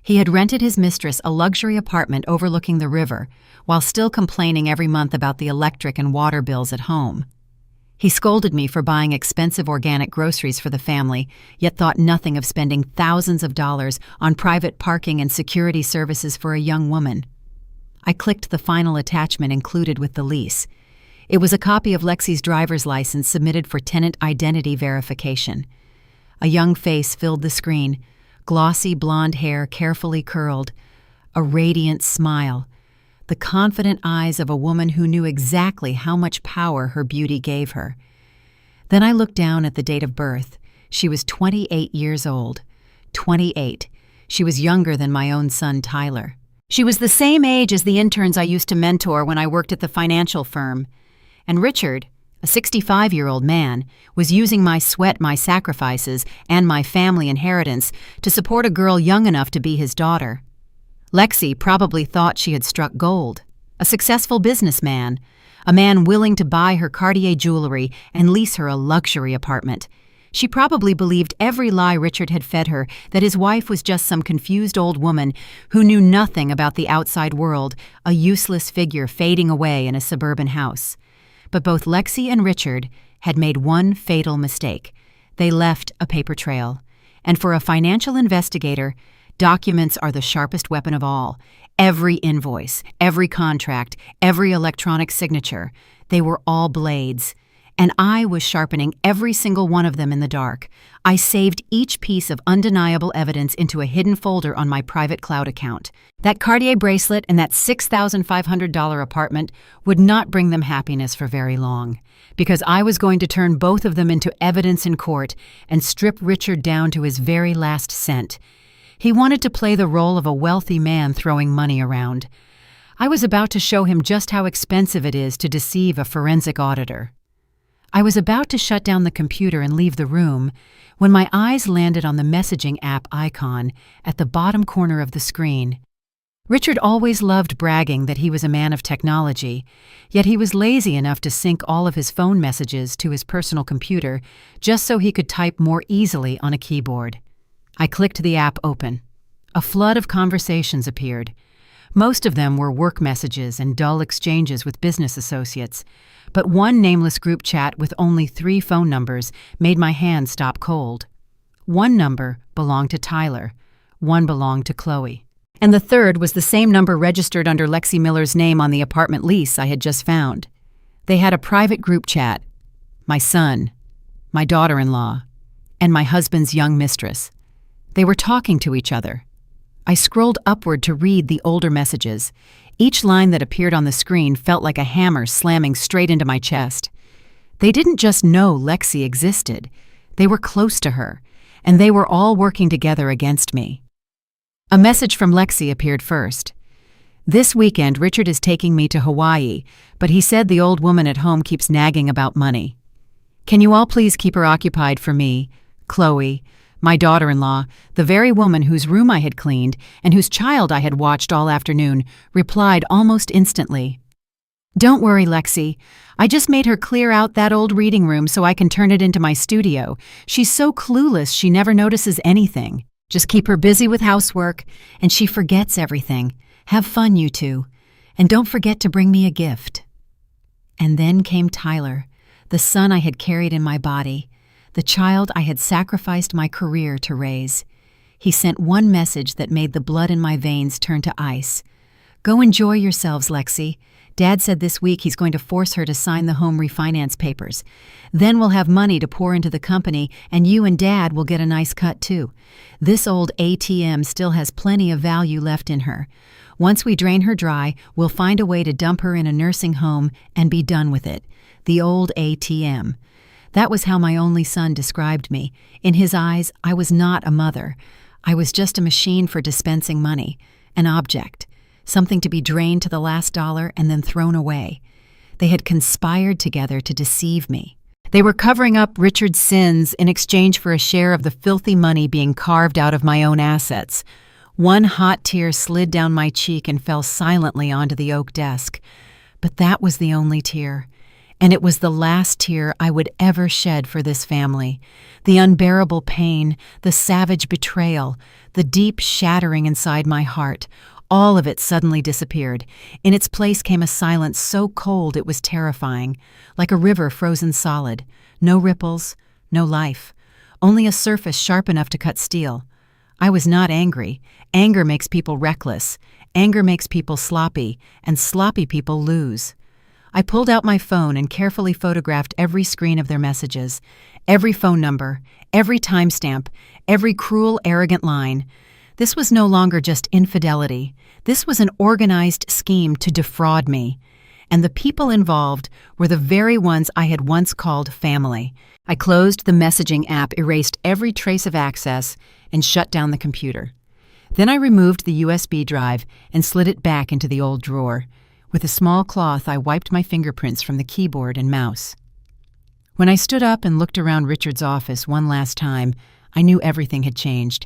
He had rented his mistress a luxury apartment overlooking the river, while still complaining every month about the electric and water bills at home. He scolded me for buying expensive organic groceries for the family, yet thought nothing of spending thousands of dollars on private parking and security services for a young woman. I clicked the final attachment included with the lease. It was a copy of Lexi's driver's license submitted for tenant identity verification. A young face filled the screen. Glossy blonde hair carefully curled, a radiant smile, the confident eyes of a woman who knew exactly how much power her beauty gave her. Then I looked down at the date of birth. She was 28 years old. 28. She was younger than my own son, Tyler. She was the same age as the interns I used to mentor when I worked at the financial firm. And Richard, a 65-year-old man, was using my sweat, my sacrifices, and my family inheritance to support a girl young enough to be his daughter. Lexi probably thought she had struck gold. A successful businessman, a man willing to buy her Cartier jewelry and lease her a luxury apartment. She probably believed every lie Richard had fed her, that his wife was just some confused old woman who knew nothing about the outside world, a useless figure fading away in a suburban house. But both Lexi and Richard had made one fatal mistake. They left a paper trail. And for a financial investigator, documents are the sharpest weapon of all. Every invoice, every contract, every electronic signature, they were all blades. And I was sharpening every single one of them in the dark. I saved each piece of undeniable evidence into a hidden folder on my private cloud account. That Cartier bracelet and that $6,500 apartment would not bring them happiness for very long, because I was going to turn both of them into evidence in court and strip Richard down to his very last cent. He wanted to play the role of a wealthy man throwing money around. I was about to show him just how expensive it is to deceive a forensic auditor. I was about to shut down the computer and leave the room when my eyes landed on the messaging app icon at the bottom corner of the screen. Richard always loved bragging that he was a man of technology, yet he was lazy enough to sync all of his phone messages to his personal computer just so he could type more easily on a keyboard. I clicked the app open. A flood of conversations appeared. Most of them were work messages and dull exchanges with business associates, but one nameless group chat with only 3 phone numbers made my hand stop cold. One number belonged to Tyler, one belonged to Chloe, and the third was the same number registered under Lexi Miller's name on the apartment lease I had just found. They had a private group chat. My son, my daughter-in-law, and my husband's young mistress. They were talking to each other. I scrolled upward to read the older messages. Each line that appeared on the screen felt like a hammer slamming straight into my chest. They didn't just know Lexi existed. They were close to her, and they were all working together against me. A message from Lexi appeared first. "This weekend, Richard is taking me to Hawaii, but he said the old woman at home keeps nagging about money. Can you all please keep her occupied for me, Chloe, my daughter-in-law, the very woman whose room I had cleaned and whose child I had watched all afternoon," replied almost instantly. "Don't worry, Lexi. I just made her clear out that old reading room so I can turn it into my studio. She's so clueless she never notices anything. Just keep her busy with housework, and she forgets everything. Have fun, you two. And don't forget to bring me a gift." And then came Tyler, the son I had carried in my body, the child I had sacrificed my career to raise. He sent one message that made the blood in my veins turn to ice. "Go enjoy yourselves, Lexi. Dad said this week he's going to force her to sign the home refinance papers. Then we'll have money to pour into the company, and you and Dad will get a nice cut too. This old ATM still has plenty of value left in her. Once we drain her dry, we'll find a way to dump her in a nursing home and be done with it. The old ATM." That was how my only son described me. In his eyes, I was not a mother. I was just a machine for dispensing money, an object, something to be drained to the last dollar and then thrown away. They had conspired together to deceive me. They were covering up Richard's sins in exchange for a share of the filthy money being carved out of my own assets. One hot tear slid down my cheek and fell silently onto the oak desk. But that was the only tear. And it was the last tear I would ever shed for this family. The unbearable pain, the savage betrayal, the deep shattering inside my heart, all of it suddenly disappeared. In its place came a silence so cold it was terrifying, like a river frozen solid. No ripples, no life, only a surface sharp enough to cut steel. I was not angry. Anger makes people reckless. Anger makes people sloppy, and sloppy people lose. I pulled out my phone and carefully photographed every screen of their messages, every phone number, every timestamp, every cruel, arrogant line. This was no longer just infidelity. This was an organized scheme to defraud me. And the people involved were the very ones I had once called family. I closed the messaging app, erased every trace of access, and shut down the computer. Then I removed the USB drive and slid it back into the old drawer. With a small cloth, I wiped my fingerprints from the keyboard and mouse. When I stood up and looked around Richard's office one last time, I knew everything had changed.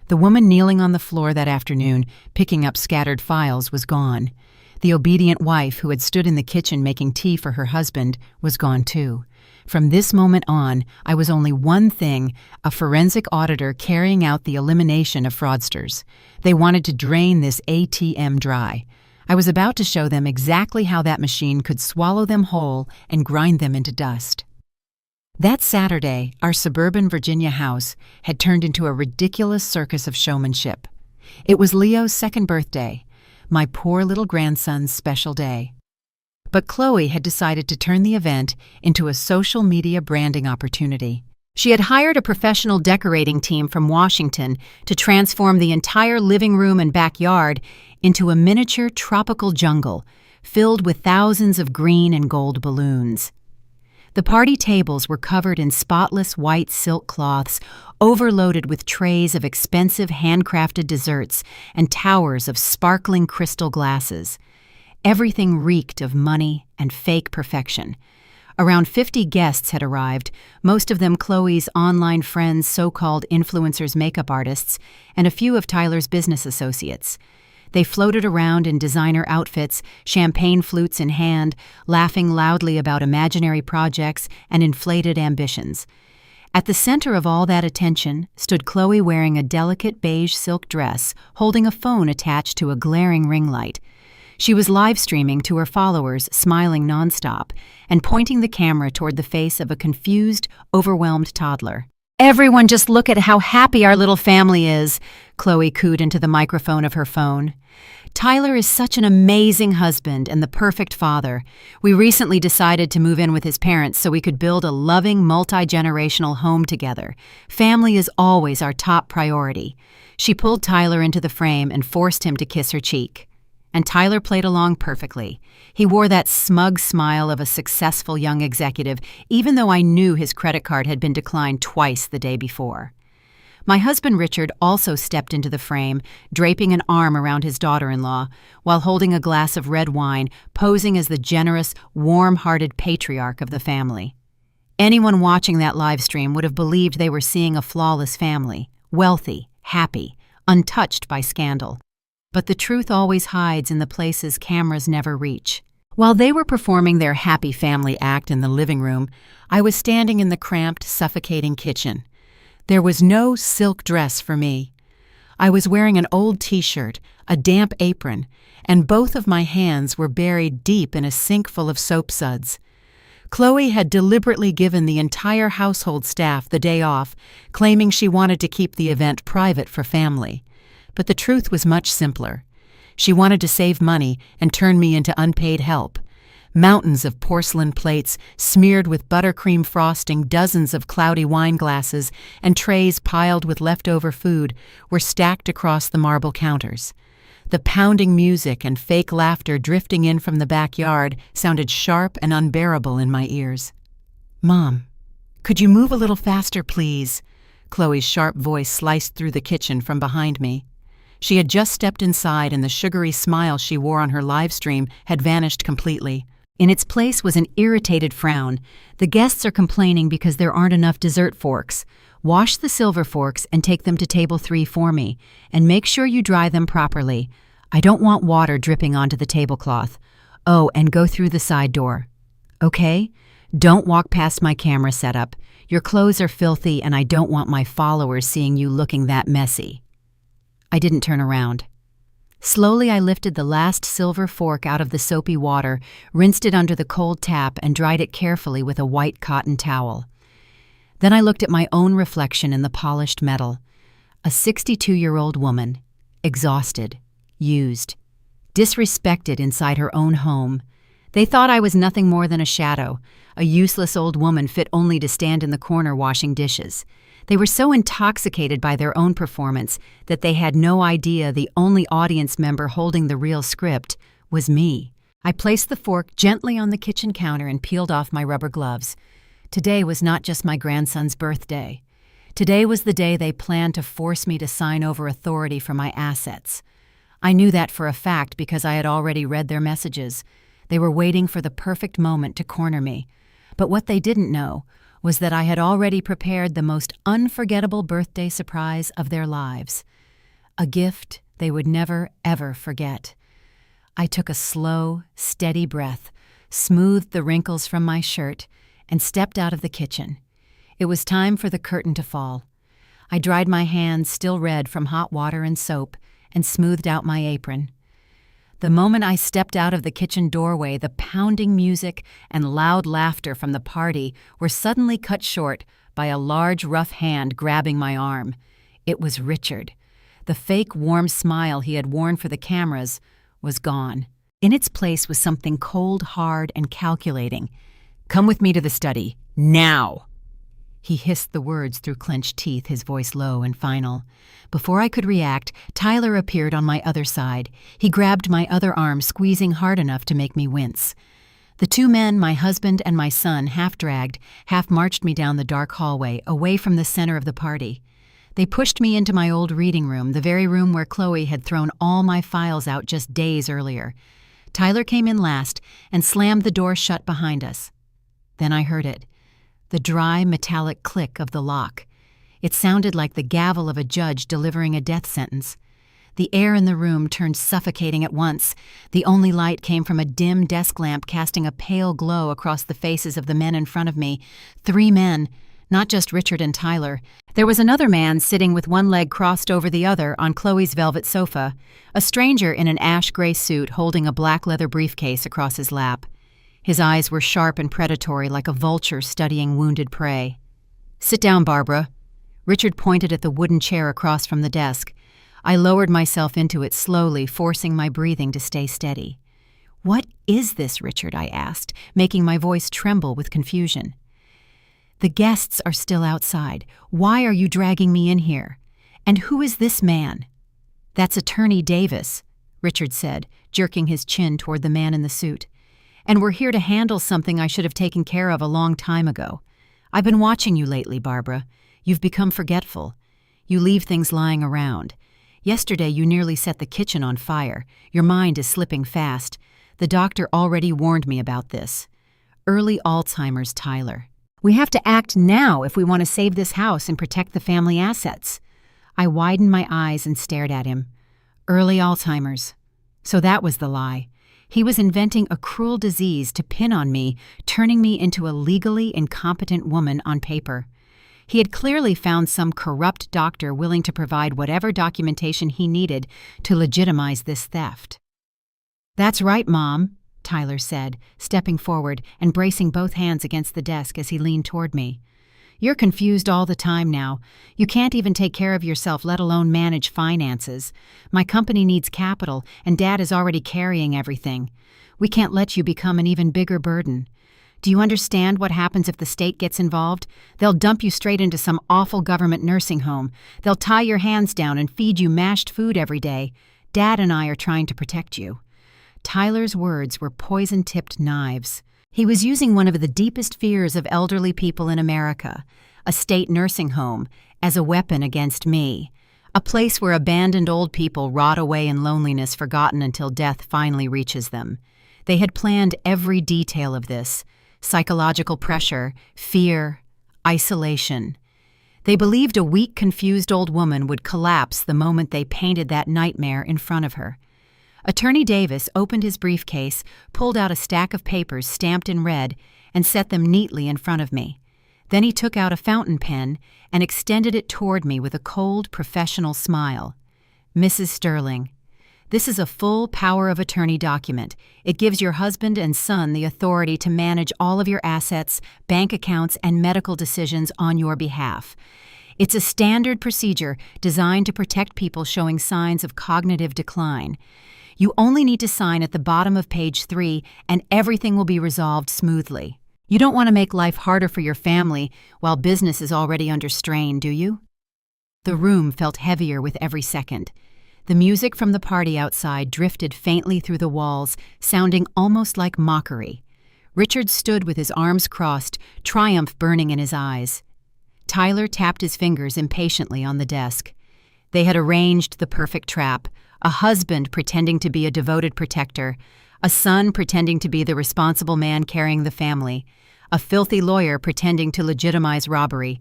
The woman kneeling on the floor that afternoon, picking up scattered files, was gone. The obedient wife who had stood in the kitchen making tea for her husband was gone too. From this moment on, I was only one thing, a forensic auditor carrying out the elimination of fraudsters. They wanted to drain this ATM dry. I was about to show them exactly how that machine could swallow them whole and grind them into dust. That Saturday, our suburban Virginia house had turned into a ridiculous circus of showmanship. It was Leo's second birthday, my poor little grandson's special day. But Chloe had decided to turn the event into a social media branding opportunity. She had hired a professional decorating team from Washington to transform the entire living room and backyard into a miniature tropical jungle filled with thousands of green and gold balloons. The party tables were covered in spotless white silk cloths, overloaded with trays of expensive handcrafted desserts and towers of sparkling crystal glasses. Everything reeked of money and fake perfection. Around 50 guests had arrived, most of them Chloe's online friends, so-called influencers, makeup artists, and a few of Tyler's business associates. They floated around in designer outfits, champagne flutes in hand, laughing loudly about imaginary projects and inflated ambitions. At the center of all that attention stood Chloe wearing a delicate beige silk dress, holding a phone attached to a glaring ring light. She was live streaming to her followers, smiling nonstop, and pointing the camera toward the face of a confused, overwhelmed toddler. "Everyone just look at how happy our little family is," Chloe cooed into the microphone of her phone. "Tyler is such an amazing husband and the perfect father. We recently decided to move in with his parents so we could build a loving, multi-generational home together. Family is always our top priority." She pulled Tyler into the frame and forced him to kiss her cheek. And Tyler played along perfectly. He wore that smug smile of a successful young executive, even though I knew his credit card had been declined twice the day before. My husband Richard also stepped into the frame, draping an arm around his daughter-in-law, while holding a glass of red wine, posing as the generous, warm-hearted patriarch of the family. Anyone watching that live stream would have believed they were seeing a flawless family, wealthy, happy, untouched by scandal. But the truth always hides in the places cameras never reach. While they were performing their happy family act in the living room, I was standing in the cramped, suffocating kitchen. There was no silk dress for me. I was wearing an old t-shirt, a damp apron, and both of my hands were buried deep in a sink full of soap suds. Chloe had deliberately given the entire household staff the day off, claiming she wanted to keep the event private for family. But the truth was much simpler. She wanted to save money and turn me into unpaid help. Mountains of porcelain plates smeared with buttercream frosting, dozens of cloudy wine glasses, and trays piled with leftover food were stacked across the marble counters. The pounding music and fake laughter drifting in from the backyard sounded sharp and unbearable in my ears. "Mom, could you move a little faster, please?" Chloe's sharp voice sliced through the kitchen from behind me. She had just stepped inside, and the sugary smile she wore on her live stream had vanished completely. In its place was an irritated frown. "The guests are complaining because there aren't enough dessert forks. Wash the silver forks and take them to table 3 for me, and make sure you dry them properly. I don't want water dripping onto the tablecloth. Oh, and go through the side door. Okay? Don't walk past my camera setup. Your clothes are filthy, and I don't want my followers seeing you looking that messy." I didn't turn around. Slowly, I lifted the last silver fork out of the soapy water, rinsed it under the cold tap, and dried it carefully with a white cotton towel. Then I looked at my own reflection in the polished metal. A 62-year-old woman, exhausted, used, disrespected inside her own home. They thought I was nothing more than a shadow, a useless old woman fit only to stand in the corner washing dishes. They were so intoxicated by their own performance that they had no idea the only audience member holding the real script was me. I placed the fork gently on the kitchen counter and peeled off my rubber gloves. Today was not just my grandson's birthday. Today was the day they planned to force me to sign over authority for my assets. I knew that for a fact because I had already read their messages. They were waiting for the perfect moment to corner me. But what they didn't know was that I had already prepared the most unforgettable birthday surprise of their lives. A gift they would never, ever forget. I took a slow, steady breath, smoothed the wrinkles from my shirt, and stepped out of the kitchen. It was time for the curtain to fall. I dried my hands, still red from hot water and soap, and smoothed out my apron. The moment I stepped out of the kitchen doorway, the pounding music and loud laughter from the party were suddenly cut short by a large, rough hand grabbing my arm. It was Richard. The fake, warm smile he had worn for the cameras was gone. In its place was something cold, hard, and calculating. "Come with me to the study. Now!" He hissed the words through clenched teeth, his voice low and final. Before I could react, Tyler appeared on my other side. He grabbed my other arm, squeezing hard enough to make me wince. The 2 men, my husband and my son, half-dragged, half-marched me down the dark hallway, away from the center of the party. They pushed me into my old reading room, the very room where Chloe had thrown all my files out just days earlier. Tyler came in last and slammed the door shut behind us. Then I heard it. The dry, metallic click of the lock. It sounded like the gavel of a judge delivering a death sentence. The air in the room turned suffocating at once. The only light came from a dim desk lamp casting a pale glow across the faces of the men in front of me. 3 men, Not just Richard and Tyler. There was another man sitting with one leg crossed over the other on Chloe's velvet sofa, a stranger in an ash-gray suit holding a black leather briefcase across his lap. His eyes were sharp and predatory like a vulture studying wounded prey. "Sit down, Barbara." Richard pointed at the wooden chair across from the desk. I lowered myself into it slowly, forcing my breathing to stay steady. "What is this, Richard?" I asked, making my voice tremble with confusion. "The guests are still outside. Why are you dragging me in here? And who is this man?" "That's Attorney Davis," Richard said, jerking his chin toward the man in the suit. "And we're here to handle something I should have taken care of a long time ago. I've been watching you lately, Barbara. You've become forgetful. You leave things lying around. Yesterday you nearly set the kitchen on fire. Your mind is slipping fast. The doctor already warned me about this. Early Alzheimer's, Tyler. We have to act now if we want to save this house and protect the family assets." I widened my eyes and stared at him. Early Alzheimer's. So that was the lie. He was inventing a cruel disease to pin on me, turning me into a legally incompetent woman on paper. He had clearly found some corrupt doctor willing to provide whatever documentation he needed to legitimize this theft. "That's right, Mom," Tyler said, stepping forward and bracing both hands against the desk as he leaned toward me. "You're confused all the time now. You can't even take care of yourself, let alone manage finances. My company needs capital, and Dad is already carrying everything. We can't let you become an even bigger burden. Do you understand what happens if the state gets involved? They'll dump you straight into some awful government nursing home. They'll tie your hands down and feed you mashed food every day. Dad and I are trying to protect you." Tyler's words were poison-tipped knives. He was using one of the deepest fears of elderly people in America, a state nursing home, as a weapon against me, a place where abandoned old people rot away in loneliness, forgotten until death finally reaches them. They had planned every detail of this: psychological pressure, fear, isolation. They believed a weak, confused old woman would collapse the moment they painted that nightmare in front of her. Attorney Davis opened his briefcase, pulled out a stack of papers stamped in red, and set them neatly in front of me. Then he took out a fountain pen and extended it toward me with a cold, professional smile. "Mrs. Sterling, this is a full power of attorney document. It gives your husband and son the authority to manage all of your assets, bank accounts, and medical decisions on your behalf. It's a standard procedure designed to protect people showing signs of cognitive decline. You only need to sign at the bottom of page 3, and everything will be resolved smoothly. You don't want to make life harder for your family while business is already under strain, do you?" The room felt heavier with every second. The music from the party outside drifted faintly through the walls, sounding almost like mockery. Richard stood with his arms crossed, triumph burning in his eyes. Tyler tapped his fingers impatiently on the desk. They had arranged the perfect trap: a husband pretending to be a devoted protector, a son pretending to be the responsible man carrying the family, a filthy lawyer pretending to legitimize robbery.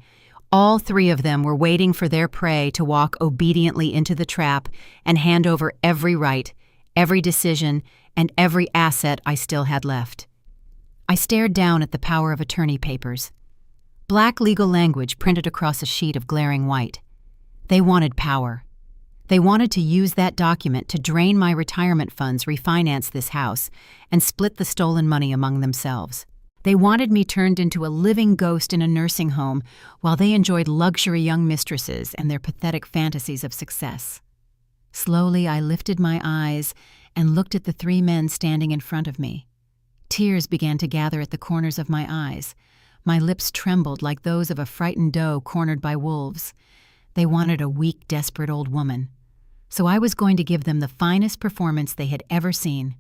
All three of them were waiting for their prey to walk obediently into the trap and hand over every right, every decision, and every asset I still had left. I stared down at the power of attorney papers. Black legal language printed across a sheet of glaring white. They wanted power. They wanted to use that document to drain my retirement funds, refinance this house, and split the stolen money among themselves. They wanted me turned into a living ghost in a nursing home while they enjoyed luxury young mistresses and their pathetic fantasies of success. Slowly, I lifted my eyes and looked at the three men standing in front of me. Tears began to gather at the corners of my eyes. My lips trembled like those of a frightened doe cornered by wolves. They wanted a weak, desperate old woman. So I was going to give them the finest performance they had ever seen.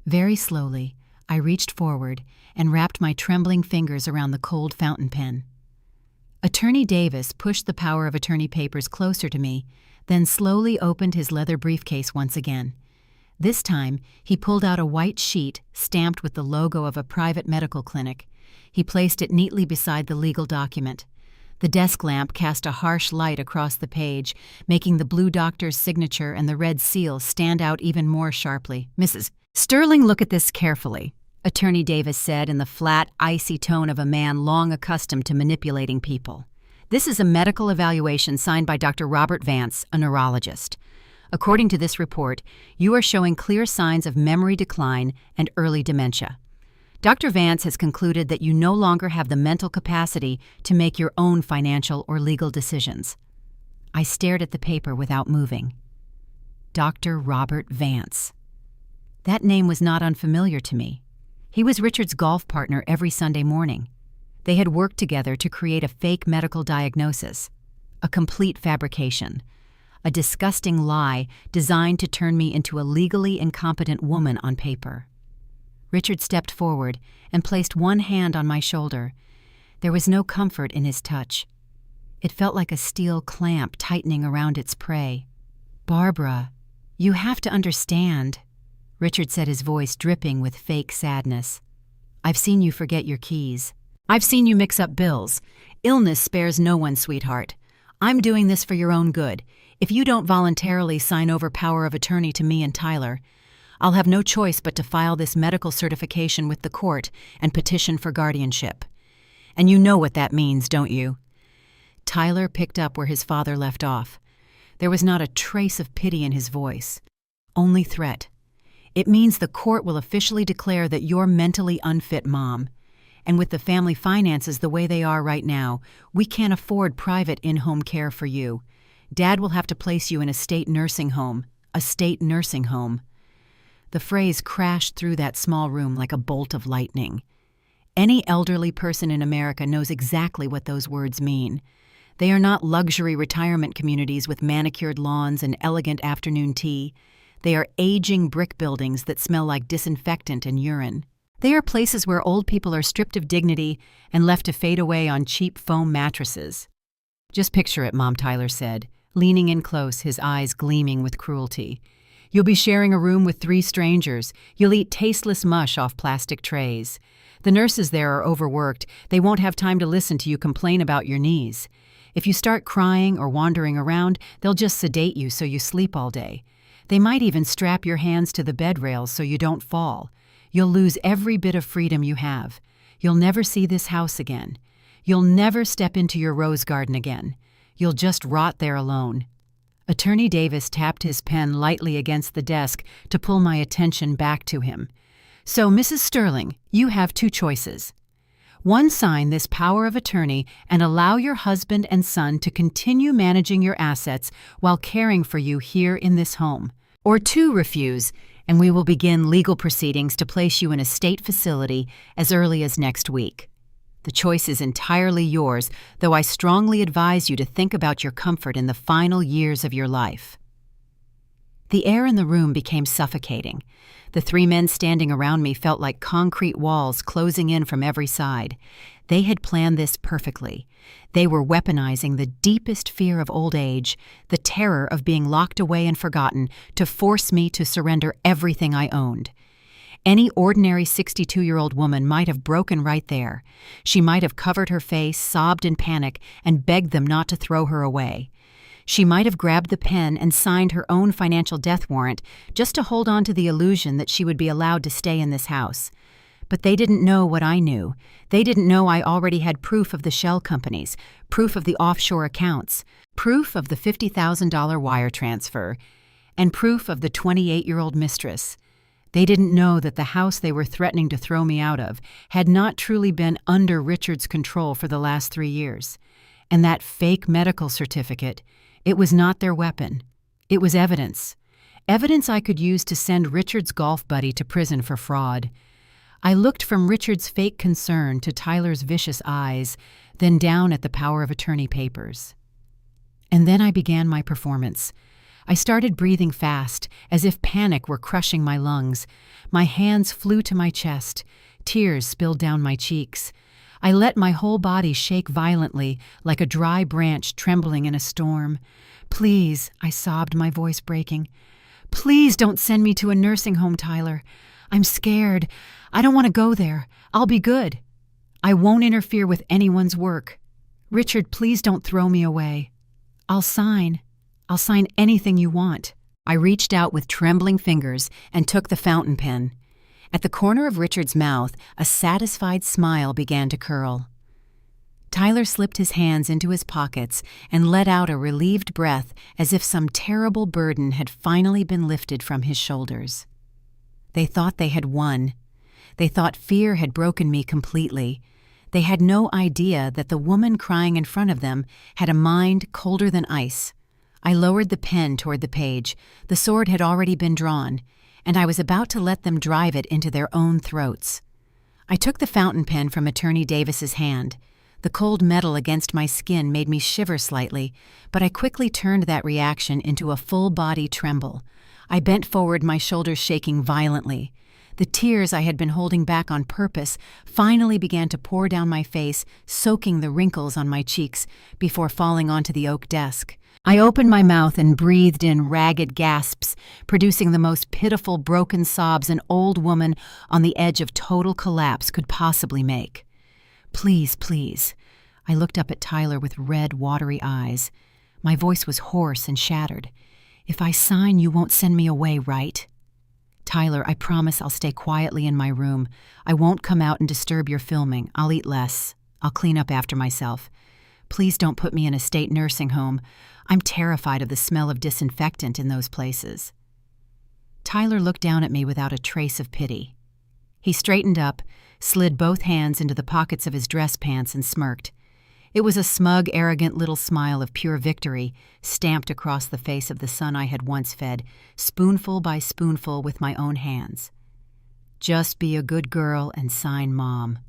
Very slowly, I reached forward and wrapped my trembling fingers around the cold fountain pen. Attorney Davis pushed the power of attorney papers closer to me, then slowly opened his leather briefcase once again. This time, he pulled out a white sheet stamped with the logo of a private medical clinic. He placed it neatly beside the legal document. The desk lamp cast a harsh light across the page, making the blue doctor's signature and the red seal stand out even more sharply. "Mrs. Sterling, look at this carefully." Attorney Davis said in the flat, icy tone of a man long accustomed to manipulating people. "This is a medical evaluation signed by Dr. Robert Vance, a neurologist. According to this report, you are showing clear signs of memory decline and early dementia. Dr. Vance has concluded that you no longer have the mental capacity to make your own financial or legal decisions." I stared at the paper without moving. Dr. Robert Vance. That name was not unfamiliar to me. He was Richard's golf partner every Sunday morning. They had worked together to create a fake medical diagnosis, a complete fabrication, a disgusting lie designed to turn me into a legally incompetent woman on paper. Richard stepped forward and placed one hand on my shoulder. There was no comfort in his touch. It felt like a steel clamp tightening around its prey. "Barbara, you have to understand," Richard said, his voice dripping with fake sadness. "I've seen you forget your keys. I've seen you mix up bills. Illness spares no one, sweetheart. I'm doing this for your own good. If you don't voluntarily sign over power of attorney to me and Tyler, I'll have no choice but to file this medical certification with the court and petition for guardianship. And you know what that means, don't you?" Tyler picked up where his father left off. There was not a trace of pity in his voice, only threat. "It means the court will officially declare that you're mentally unfit, Mom. And with the family finances the way they are right now, we can't afford private in-home care for you. Dad will have to place you in a state nursing home. A state nursing home." The phrase crashed through that small room like a bolt of lightning. Any elderly person in America knows exactly what those words mean. They are not luxury retirement communities with manicured lawns and elegant afternoon tea. They are aging brick buildings that smell like disinfectant and urine. They are places where old people are stripped of dignity and left to fade away on cheap foam mattresses. "Just picture it," Mom, Tyler said, leaning in close, his eyes gleaming with cruelty. "You'll be sharing a room with 3 strangers. You'll eat tasteless mush off plastic trays. The nurses there are overworked. They won't have time to listen to you complain about your knees. If you start crying or wandering around, they'll just sedate you so you sleep all day. They might even strap your hands to the bed rails so you don't fall. You'll lose every bit of freedom you have. You'll never see this house again. You'll never step into your rose garden again. You'll just rot there alone." Attorney Davis tapped his pen lightly against the desk to pull my attention back to him. "So, Mrs. Sterling, you have 2 choices. 1, sign this power of attorney and allow your husband and son to continue managing your assets while caring for you here in this home. Or 2, refuse, and we will begin legal proceedings to place you in a state facility as early as next week. The choice is entirely yours, though I strongly advise you to think about your comfort in the final years of your life." The air in the room became suffocating. The 3 men standing around me felt like concrete walls closing in from every side. They had planned this perfectly. They were weaponizing the deepest fear of old age, the terror of being locked away and forgotten, to force me to surrender everything I owned. Any ordinary 62-year-old woman might have broken right there. She might have covered her face, sobbed in panic, and begged them not to throw her away. She might have grabbed the pen and signed her own financial death warrant just to hold on to the illusion that she would be allowed to stay in this house. But they didn't know what I knew. They didn't know I already had proof of the shell companies, proof of the offshore accounts, proof of the $50,000 wire transfer, and proof of the 28-year-old mistress. They didn't know that the house they were threatening to throw me out of had not truly been under Richard's control for the last 3 years. And that fake medical certificate, it was not their weapon. It was evidence. Evidence I could use to send Richard's golf buddy to prison for fraud. I looked from Richard's fake concern to Tyler's vicious eyes, then down at the power of attorney papers. And then I began my performance. I started breathing fast, as if panic were crushing my lungs. My hands flew to my chest. Tears spilled down my cheeks. I let my whole body shake violently, like a dry branch trembling in a storm. "Please," I sobbed, my voice breaking. "Please don't send me to a nursing home, Tyler. I'm scared. I don't want to go there. I'll be good. I won't interfere with anyone's work. Richard, please don't throw me away. I'll sign anything you want." I reached out with trembling fingers and took the fountain pen. At the corner of Richard's mouth, a satisfied smile began to curl. Tyler slipped his hands into his pockets and let out a relieved breath as if some terrible burden had finally been lifted from his shoulders. They thought they had won. They thought fear had broken me completely. They had no idea that the woman crying in front of them had a mind colder than ice. I lowered the pen toward the page. The sword had already been drawn, and I was about to let them drive it into their own throats. I took the fountain pen from Attorney Davis's hand. The cold metal against my skin made me shiver slightly, but I quickly turned that reaction into a full-body tremble. I bent forward, my shoulders shaking violently. The tears I had been holding back on purpose finally began to pour down my face, soaking the wrinkles on my cheeks before falling onto the oak desk. I opened my mouth and breathed in ragged gasps, producing the most pitiful broken sobs an old woman on the edge of total collapse could possibly make. "Please, please." I looked up at Tyler with red, watery eyes. My voice was hoarse and shattered. "If I sign, you won't send me away, right?" "Tyler, I promise I'll stay quietly in my room. I won't come out and disturb your filming. I'll eat less. I'll clean up after myself. Please don't put me in a state nursing home. I'm terrified of the smell of disinfectant in those places." Tyler looked down at me without a trace of pity. He straightened up, slid both hands into the pockets of his dress pants and smirked. It was a smug, arrogant little smile of pure victory, stamped across the face of the son I had once fed, spoonful by spoonful with my own hands. "Just be a good girl and sign Mom,"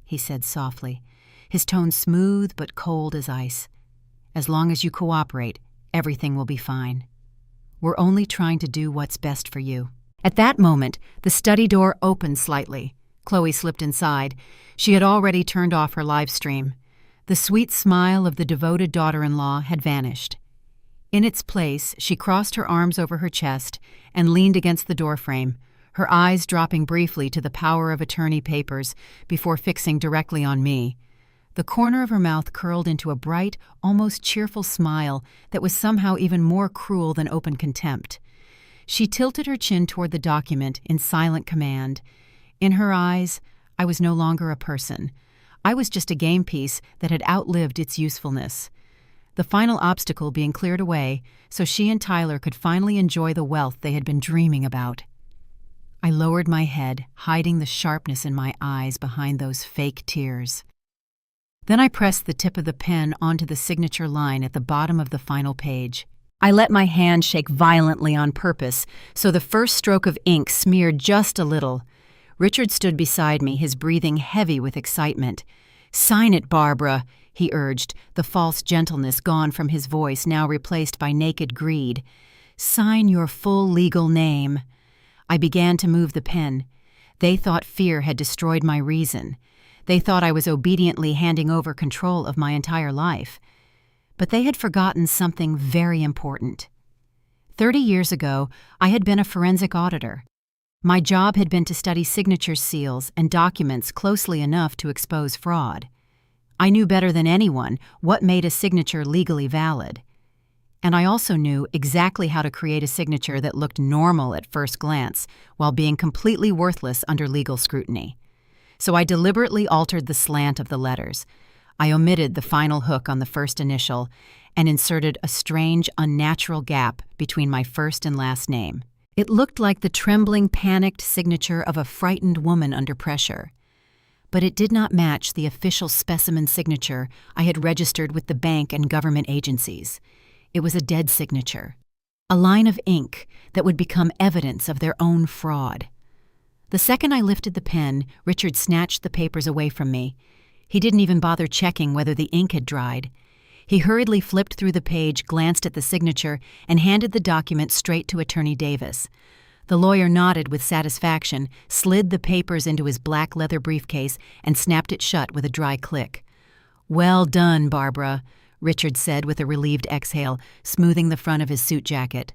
he said softly, his tone smooth but cold as ice. "As long as you cooperate, everything will be fine. We're only trying to do what's best for you." At that moment, the study door opened slightly. Chloe slipped inside. She had already turned off her live stream. The sweet smile of the devoted daughter-in-law had vanished. In its place, she crossed her arms over her chest and leaned against the doorframe, her eyes dropping briefly to the power of attorney papers before fixing directly on me. The corner of her mouth curled into a bright, almost cheerful smile that was somehow even more cruel than open contempt. She tilted her chin toward the document in silent command. In her eyes, I was no longer a person. I was just a game piece that had outlived its usefulness. The final obstacle being cleared away so she and Tyler could finally enjoy the wealth they had been dreaming about. I lowered my head, hiding the sharpness in my eyes behind those fake tears. Then I pressed the tip of the pen onto the signature line at the bottom of the final page. I let my hand shake violently on purpose, so the first stroke of ink smeared just a little. Richard stood beside me, his breathing heavy with excitement. "Sign it, Barbara," he urged, the false gentleness gone from his voice, now replaced by naked greed. "Sign your full legal name." I began to move the pen. They thought fear had destroyed my reason. They thought I was obediently handing over control of my entire life. But they had forgotten something very important. 30 years ago, I had been a forensic auditor. My job had been to study signature seals and documents closely enough to expose fraud. I knew better than anyone what made a signature legally valid. And I also knew exactly how to create a signature that looked normal at first glance while being completely worthless under legal scrutiny. So I deliberately altered the slant of the letters. I omitted the final hook on the first initial and inserted a strange, unnatural gap between my first and last name. It looked like the trembling, panicked signature of a frightened woman under pressure. But it did not match the official specimen signature I had registered with the bank and government agencies. It was a dead signature, a line of ink that would become evidence of their own fraud. The second I lifted the pen, Richard snatched the papers away from me. He didn't even bother checking whether the ink had dried. He hurriedly flipped through the page, glanced at the signature, and handed the document straight to Attorney Davis. The lawyer nodded with satisfaction, slid the papers into his black leather briefcase, and snapped it shut with a dry click. "Well done, Barbara," Richard said with a relieved exhale, smoothing the front of his suit jacket.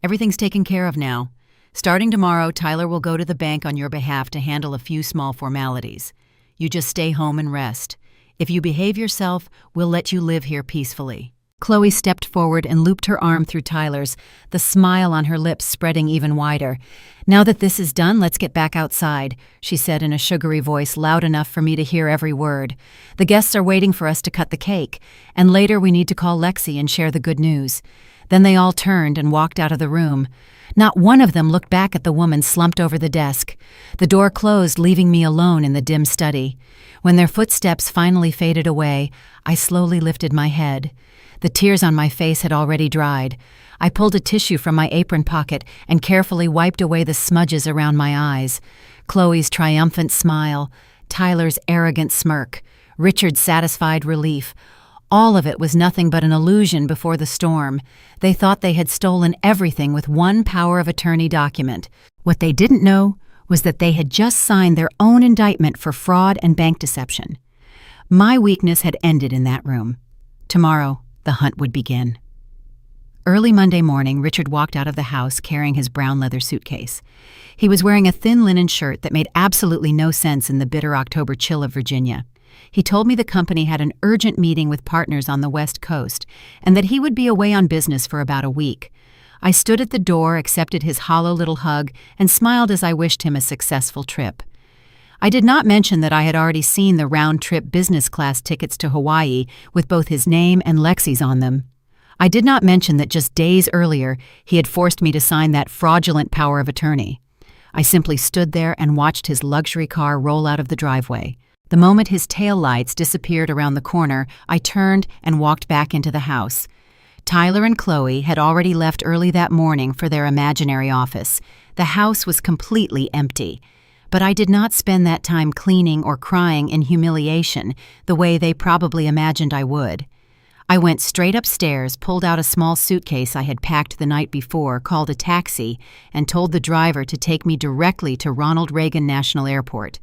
"Everything's taken care of now. Starting tomorrow, Tyler will go to the bank on your behalf to handle a few small formalities. You just stay home and rest. If you behave yourself, we'll let you live here peacefully." Chloe stepped forward and looped her arm through Tyler's, the smile on her lips spreading even wider. "Now that this is done, let's get back outside," she said in a sugary voice loud enough for me to hear every word. "The guests are waiting for us to cut the cake, and later we need to call Lexi and share the good news." Then they all turned and walked out of the room. Not one of them looked back at the woman slumped over the desk. The door closed, leaving me alone in the dim study. When their footsteps finally faded away, I slowly lifted my head. The tears on my face had already dried. I pulled a tissue from my apron pocket and carefully wiped away the smudges around my eyes. Chloe's triumphant smile, Tyler's arrogant smirk, Richard's satisfied relief. All of it was nothing but an illusion before the storm. They thought they had stolen everything with one power of attorney document. What they didn't know was that they had just signed their own indictment for fraud and bank deception. My weakness had ended in that room. Tomorrow, the hunt would begin. Early Monday morning, Richard walked out of the house carrying his brown leather suitcase. He was wearing a thin linen shirt that made absolutely no sense in the bitter October chill of Virginia. He told me the company had an urgent meeting with partners on the West Coast and that he would be away on business for about a week. I stood at the door, accepted his hollow little hug, and smiled as I wished him a successful trip. I did not mention that I had already seen the round-trip business class tickets to Hawaii with both his name and Lexi's on them. I did not mention that just days earlier he had forced me to sign that fraudulent power of attorney. I simply stood there and watched his luxury car roll out of the driveway. The moment his taillights disappeared around the corner, I turned and walked back into the house. Tyler and Chloe had already left early that morning for their imaginary office. The house was completely empty. But I did not spend that time cleaning or crying in humiliation the way they probably imagined I would. I went straight upstairs, pulled out a small suitcase I had packed the night before, called a taxi, and told the driver to take me directly to Ronald Reagan National Airport.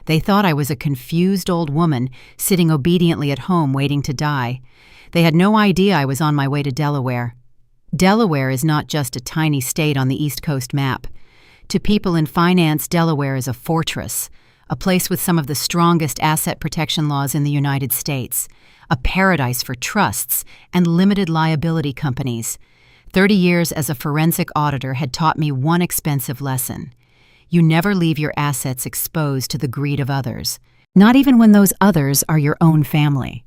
They thought I was a confused old woman sitting obediently at home waiting to die. They had no idea I was on my way to Delaware. Delaware is not just a tiny state on the East Coast map. To people in finance, Delaware is a fortress, a place with some of the strongest asset protection laws in the United States, a paradise for trusts and limited liability companies. 30 years as a forensic auditor had taught me one expensive lesson. You never leave your assets exposed to the greed of others, not even when those others are your own family.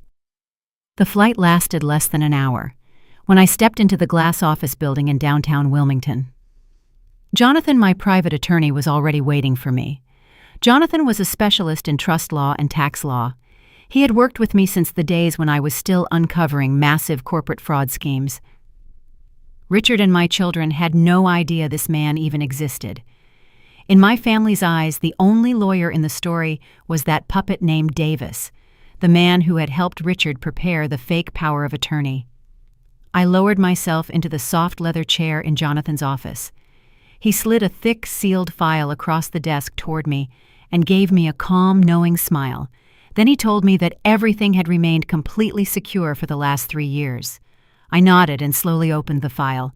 The flight lasted less than an hour when I stepped into the glass office building in downtown Wilmington. Jonathan, my private attorney, was already waiting for me. Jonathan was a specialist in trust law and tax law. He had worked with me since the days when I was still uncovering massive corporate fraud schemes. Richard and my children had no idea this man even existed. In my family's eyes, the only lawyer in the story was that puppet named Davis, the man who had helped Richard prepare the fake power of attorney. I lowered myself into the soft leather chair in Jonathan's office. He slid a thick, sealed file across the desk toward me and gave me a calm, knowing smile. Then he told me that everything had remained completely secure for the last 3 years. I nodded and slowly opened the file.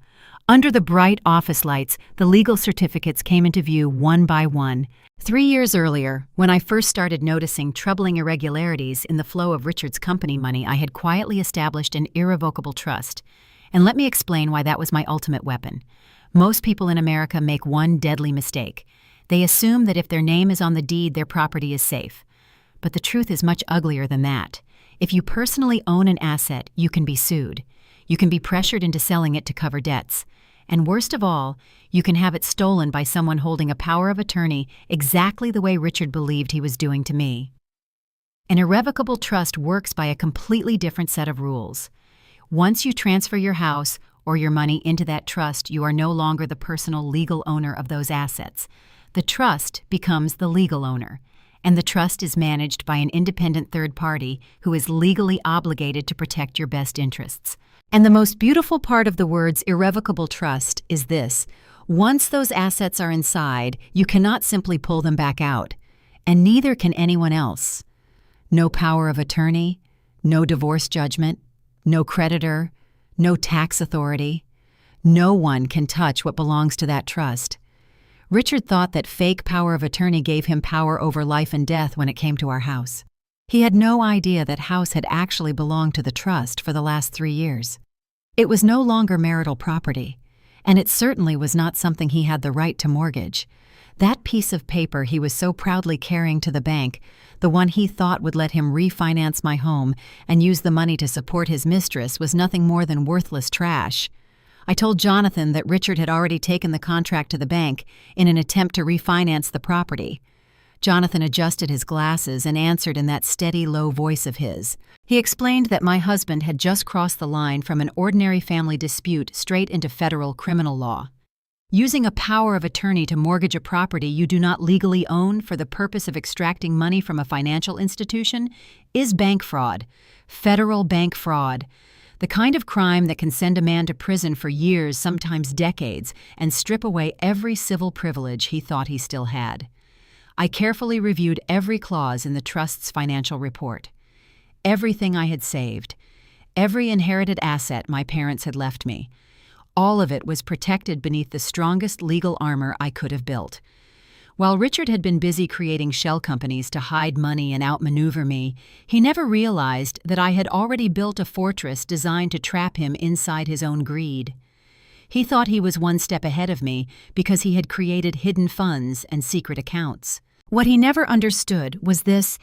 Under the bright office lights, the legal certificates came into view one by one. 3 years earlier, when I first started noticing troubling irregularities in the flow of Richard's company money, I had quietly established an irrevocable trust. And let me explain why that was my ultimate weapon. Most people in America make one deadly mistake. They assume that if their name is on the deed, their property is safe. But the truth is much uglier than that. If you personally own an asset, you can be sued. You can be pressured into selling it to cover debts. And worst of all, you can have it stolen by someone holding a power of attorney exactly the way Richard believed he was doing to me. An irrevocable trust works by a completely different set of rules. Once you transfer your house or your money into that trust, you are no longer the personal legal owner of those assets. The trust becomes the legal owner, and the trust is managed by an independent third party who is legally obligated to protect your best interests. And the most beautiful part of the words irrevocable trust is this: once those assets are inside, you cannot simply pull them back out, and neither can anyone else. No power of attorney, no divorce judgment, no creditor, no tax authority. No one can touch what belongs to that trust. Richard thought that fake power of attorney gave him power over life and death when it came to our house. He had no idea that house had actually belonged to the trust for the last 3 years. It was no longer marital property, and it certainly was not something he had the right to mortgage. That piece of paper he was so proudly carrying to the bank, the one he thought would let him refinance my home and use the money to support his mistress, was nothing more than worthless trash. I told Jonathan that Richard had already taken the contract to the bank in an attempt to refinance the property. Jonathan adjusted his glasses and answered in that steady, low voice of his. He explained that my husband had just crossed the line from an ordinary family dispute straight into federal criminal law. Using a power of attorney to mortgage a property you do not legally own for the purpose of extracting money from a financial institution is bank fraud, federal bank fraud, the kind of crime that can send a man to prison for years, sometimes decades, and strip away every civil privilege he thought he still had. I carefully reviewed every clause in the trust's financial report. Everything I had saved, every inherited asset my parents had left me, all of it was protected beneath the strongest legal armor I could have built. While Richard had been busy creating shell companies to hide money and outmaneuver me, he never realized that I had already built a fortress designed to trap him inside his own greed. He thought he was one step ahead of me because he had created hidden funds and secret accounts. What he never understood was this: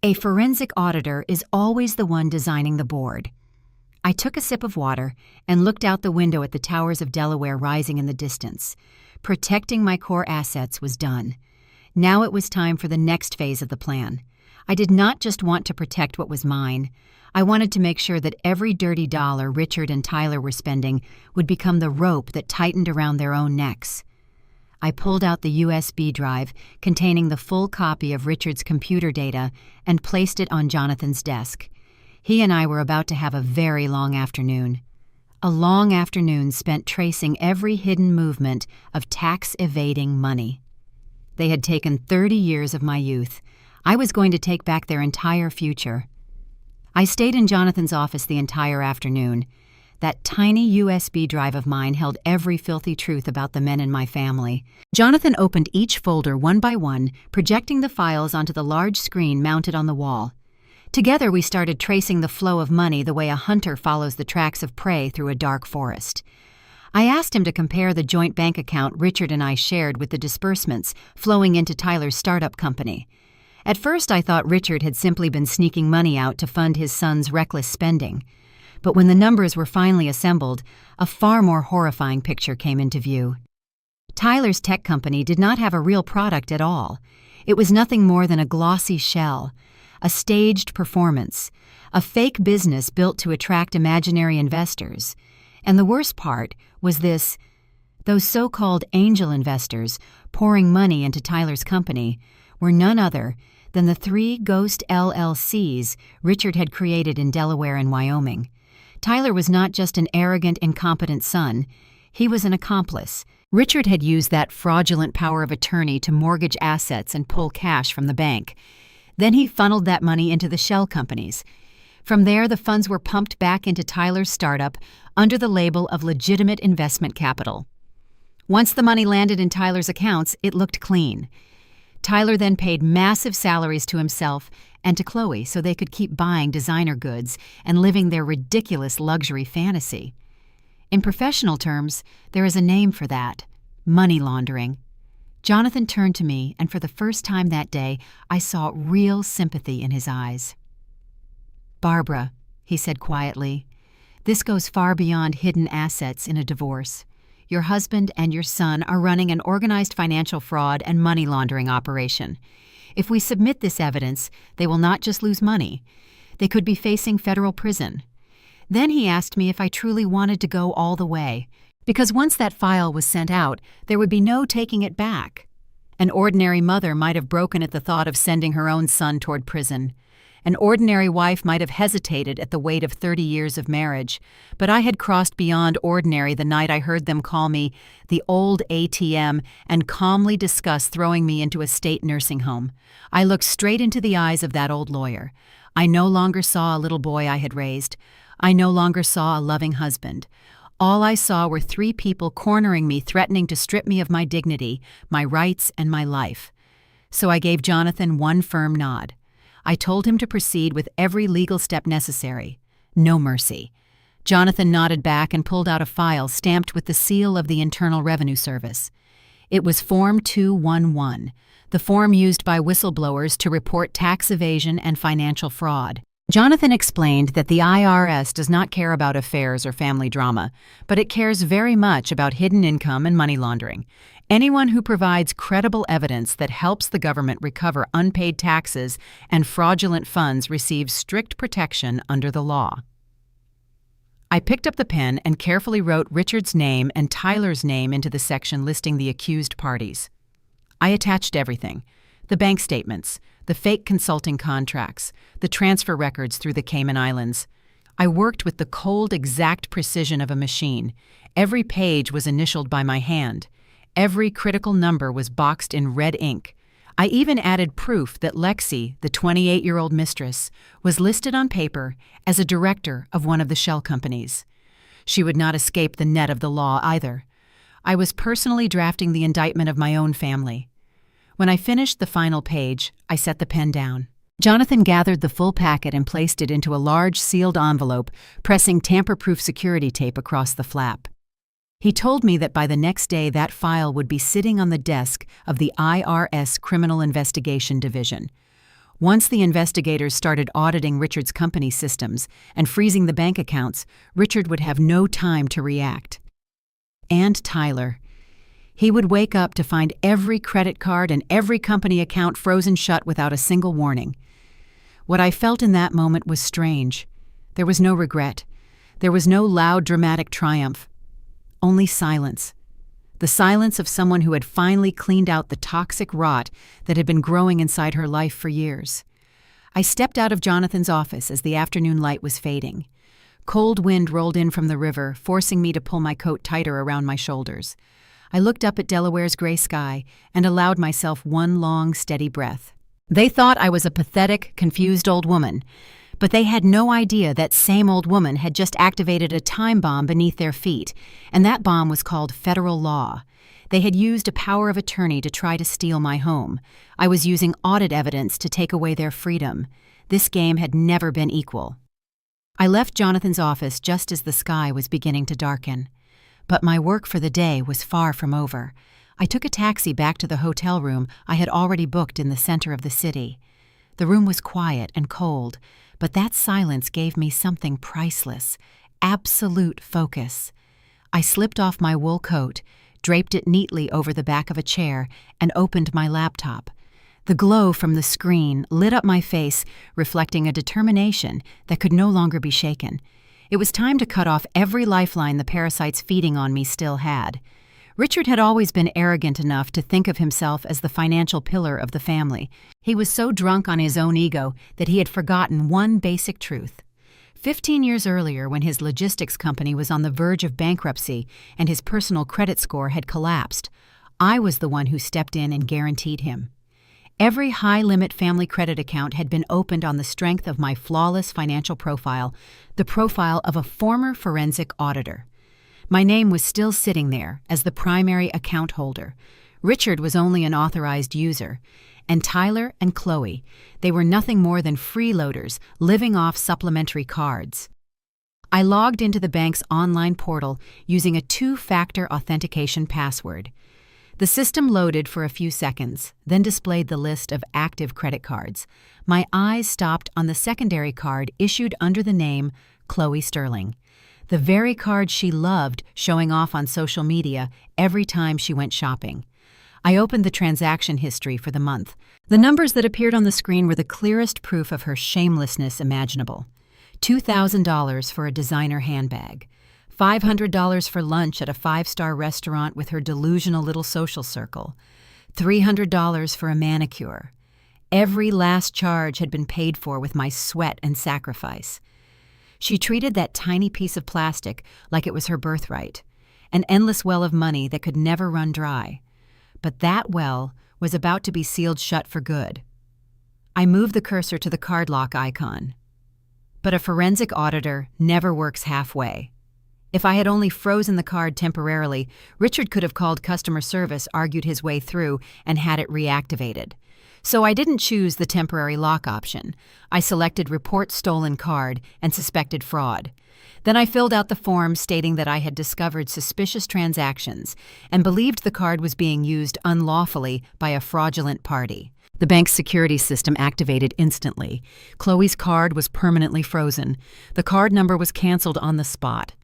a forensic auditor is always the one designing the board. I took a sip of water and looked out the window at the towers of Delaware rising in the distance. Protecting my core assets was done. Now it was time for the next phase of the plan. I did not just want to protect what was mine. I wanted to make sure that every dirty dollar Richard and Tyler were spending would become the rope that tightened around their own necks. I pulled out the USB drive containing the full copy of Richard's computer data and placed it on Jonathan's desk. He and I were about to have a very long afternoon. A long afternoon spent tracing every hidden movement of tax-evading money. They had taken 30 years of my youth. I was going to take back their entire future. I stayed in Jonathan's office the entire afternoon. That tiny USB drive of mine held every filthy truth about the men in my family. Jonathan opened each folder one by one, projecting the files onto the large screen mounted on the wall. Together we started tracing the flow of money the way a hunter follows the tracks of prey through a dark forest. I asked him to compare the joint bank account Richard and I shared with the disbursements flowing into Tyler's startup company. At first I thought Richard had simply been sneaking money out to fund his son's reckless spending. But when the numbers were finally assembled, a far more horrifying picture came into view. Tyler's tech company did not have a real product at all. It was nothing more than a glossy shell, a staged performance, a fake business built to attract imaginary investors. And the worst part was this: those so-called angel investors pouring money into Tyler's company were none other than the 3 ghost LLCs Richard had created in Delaware and Wyoming. Tyler was not just an arrogant, incompetent son. He was an accomplice. Richard had used that fraudulent power of attorney to mortgage assets and pull cash from the bank. Then he funneled that money into the shell companies. From there, the funds were pumped back into Tyler's startup under the label of legitimate investment capital. Once the money landed in Tyler's accounts, it looked clean. Tyler then paid massive salaries to himself and to Chloe so they could keep buying designer goods and living their ridiculous luxury fantasy. In professional terms, there is a name for that: money laundering. Jonathan turned to me, and for the first time that day, I saw real sympathy in his eyes. "Barbara," he said quietly, "this goes far beyond hidden assets in a divorce. Your husband and your son are running an organized financial fraud and money laundering operation. If we submit this evidence, they will not just lose money. They could be facing federal prison." Then he asked me if I truly wanted to go all the way, because once that file was sent out, there would be no taking it back. An ordinary mother might have broken at the thought of sending her own son toward prison. An ordinary wife might have hesitated at the weight of 30 years of marriage, but I had crossed beyond ordinary the night I heard them call me the old ATM and calmly discuss throwing me into a state nursing home. I looked straight into the eyes of that old lawyer. I no longer saw a little boy I had raised. I no longer saw a loving husband. All I saw were 3 people cornering me, threatening to strip me of my dignity, my rights, and my life. So I gave Jonathan one firm nod. I told him to proceed with every legal step necessary. No mercy. Jonathan nodded back and pulled out a file stamped with the seal of the Internal Revenue Service. It was Form 211, the form used by whistleblowers to report tax evasion and financial fraud. Jonathan explained that the IRS does not care about affairs or family drama, but it cares very much about hidden income and money laundering. Anyone who provides credible evidence that helps the government recover unpaid taxes and fraudulent funds receives strict protection under the law. I picked up the pen and carefully wrote Richard's name and Tyler's name into the section listing the accused parties. I attached everything: the bank statements, the fake consulting contracts, the transfer records through the Cayman Islands. I worked with the cold, exact precision of a machine. Every page was initialed by my hand. Every critical number was boxed in red ink. I even added proof that Lexi, the 28-year-old mistress, was listed on paper as a director of one of the shell companies. She would not escape the net of the law either. I was personally drafting the indictment of my own family. When I finished the final page, I set the pen down. Jonathan gathered the full packet and placed it into a large sealed envelope, pressing tamper-proof security tape across the flap. He told me that by the next day that file would be sitting on the desk of the IRS Criminal Investigation Division. Once the investigators started auditing Richard's company systems and freezing the bank accounts, Richard would have no time to react. And Tyler. He would wake up to find every credit card and every company account frozen shut without a single warning. What I felt in that moment was strange. There was no regret. There was no loud, dramatic triumph. Only silence. The silence of someone who had finally cleaned out the toxic rot that had been growing inside her life for years. I stepped out of Jonathan's office as the afternoon light was fading. Cold wind rolled in from the river, forcing me to pull my coat tighter around my shoulders. I looked up at Delaware's gray sky and allowed myself one long, steady breath. They thought I was a pathetic, confused old woman, but they had no idea that same old woman had just activated a time bomb beneath their feet, and that bomb was called federal law. They had used a power of attorney to try to steal my home. I was using audit evidence to take away their freedom. This game had never been equal. I left Jonathan's office just as the sky was beginning to darken. But my work for the day was far from over. I took a taxi back to the hotel room I had already booked in the center of the city. The room was quiet and cold, but that silence gave me something priceless: absolute focus. I slipped off my wool coat, draped it neatly over the back of a chair, and opened my laptop. The glow from the screen lit up my face, reflecting a determination that could no longer be shaken. It was time to cut off every lifeline the parasites feeding on me still had. Richard had always been arrogant enough to think of himself as the financial pillar of the family. He was so drunk on his own ego that he had forgotten one basic truth. 15 years earlier, when his logistics company was on the verge of bankruptcy and his personal credit score had collapsed, I was the one who stepped in and guaranteed him. Every high-limit family credit account had been opened on the strength of my flawless financial profile, the profile of a former forensic auditor. My name was still sitting there as the primary account holder. Richard was only an authorized user. And Tyler and Chloe, they were nothing more than freeloaders living off supplementary cards. I logged into the bank's online portal using a 2-factor authentication password. The system loaded for a few seconds, then displayed the list of active credit cards. My eyes stopped on the secondary card issued under the name Chloe Sterling, the very card she loved showing off on social media every time she went shopping. I opened the transaction history for the month. The numbers that appeared on the screen were the clearest proof of her shamelessness imaginable. $2,000 for a designer handbag. $500 for lunch at a 5-star restaurant with her delusional little social circle. $300 for a manicure. Every last charge had been paid for with my sweat and sacrifice. She treated that tiny piece of plastic like it was her birthright, an endless well of money that could never run dry. But that well was about to be sealed shut for good. I moved the cursor to the card lock icon. But a forensic auditor never works halfway. If I had only frozen the card temporarily, Richard could have called customer service, argued his way through, and had it reactivated. So I didn't choose the temporary lock option. I selected Report Stolen Card and suspected fraud. Then I filled out the form stating that I had discovered suspicious transactions and believed the card was being used unlawfully by a fraudulent party. The bank's security system activated instantly. Chloe's card was permanently frozen. The card number was canceled on the spot.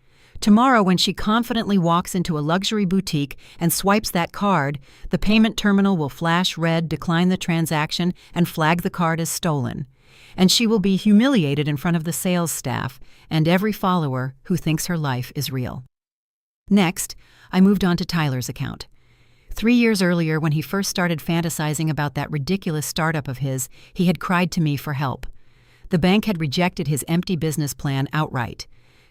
Tomorrow, when she confidently walks into a luxury boutique and swipes that card, the payment terminal will flash red, decline the transaction, and flag the card as stolen. And she will be humiliated in front of the sales staff and every follower who thinks her life is real. Next, I moved on to Tyler's account. 3 years earlier, when he first started fantasizing about that ridiculous startup of his, he had cried to me for help. The bank had rejected his empty business plan outright.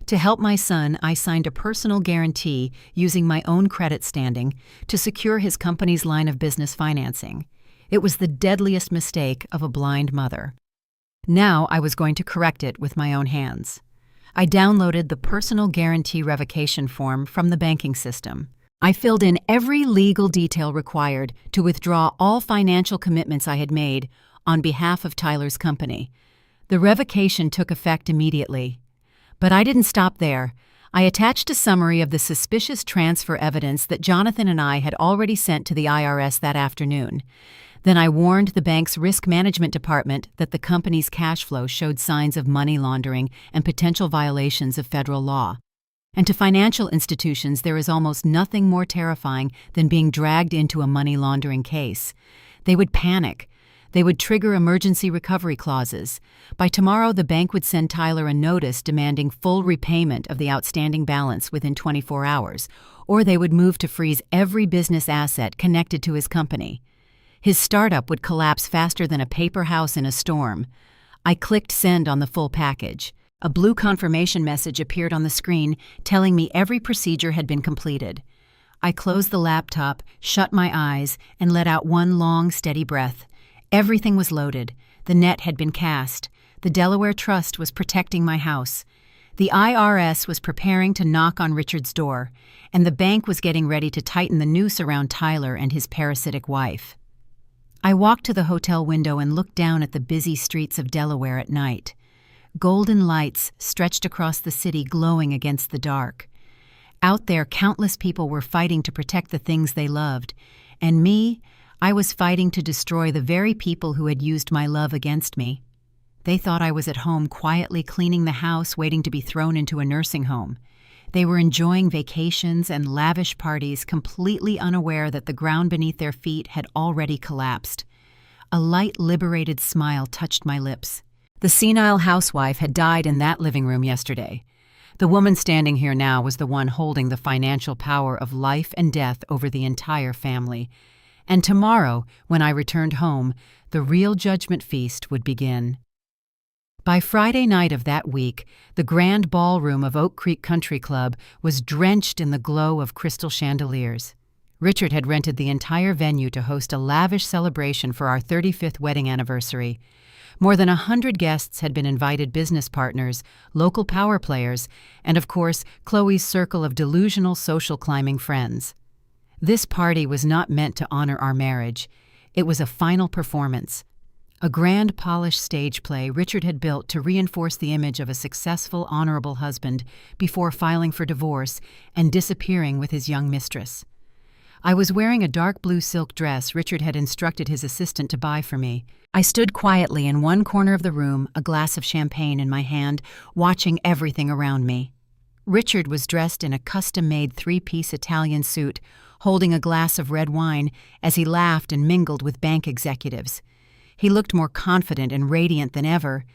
To help my son, I signed a personal guarantee using my own credit standing to secure his company's line of business financing. It was the deadliest mistake of a blind mother. Now I was going to correct it with my own hands. I downloaded the personal guarantee revocation form from the banking system. I filled in every legal detail required to withdraw all financial commitments I had made on behalf of Tyler's company. The revocation took effect immediately. But I didn't stop there. I attached a summary of the suspicious transfer evidence that Jonathan and I had already sent to the IRS that afternoon. Then I warned the bank's risk management department that the company's cash flow showed signs of money laundering and potential violations of federal law. And to financial institutions, there is almost nothing more terrifying than being dragged into a money laundering case. They would panic. They would trigger emergency recovery clauses. By tomorrow, the bank would send Tyler a notice demanding full repayment of the outstanding balance within 24 hours, or they would move to freeze every business asset connected to his company. His startup would collapse faster than a paper house in a storm. I clicked send on the full package. A blue confirmation message appeared on the screen telling me every procedure had been completed. I closed the laptop, shut my eyes, and let out one long, steady breath. Everything was loaded. The net had been cast. The Delaware Trust was protecting my house. The IRS was preparing to knock on Richard's door, and the bank was getting ready to tighten the noose around Tyler and his parasitic wife. I walked to the hotel window and looked down at the busy streets of Delaware at night. Golden lights stretched across the city, glowing against the dark. Out there, countless people were fighting to protect the things they loved, and me, I was fighting to destroy the very people who had used my love against me. They thought I was at home quietly cleaning the house, waiting to be thrown into a nursing home. They were enjoying vacations and lavish parties, completely unaware that the ground beneath their feet had already collapsed. A light, liberated smile touched my lips. The senile housewife had died in that living room yesterday. The woman standing here now was the one holding the financial power of life and death over the entire family. And tomorrow, when I returned home, the real judgment feast would begin. By Friday night of that week, the grand ballroom of Oak Creek Country Club was drenched in the glow of crystal chandeliers. Richard had rented the entire venue to host a lavish celebration for our 35th wedding anniversary. More than 100 guests had been invited, business partners, local power players, and of course, Chloe's circle of delusional social climbing friends. This party was not meant to honor our marriage. It was a final performance. A grand, polished stage play Richard had built to reinforce the image of a successful, honorable husband before filing for divorce and disappearing with his young mistress. I was wearing a dark blue silk dress Richard had instructed his assistant to buy for me. I stood quietly in one corner of the room, a glass of champagne in my hand, watching everything around me. Richard was dressed in a custom-made three-piece Italian suit, holding a glass of red wine as he laughed and mingled with bank executives. He looked more confident and radiant than ever.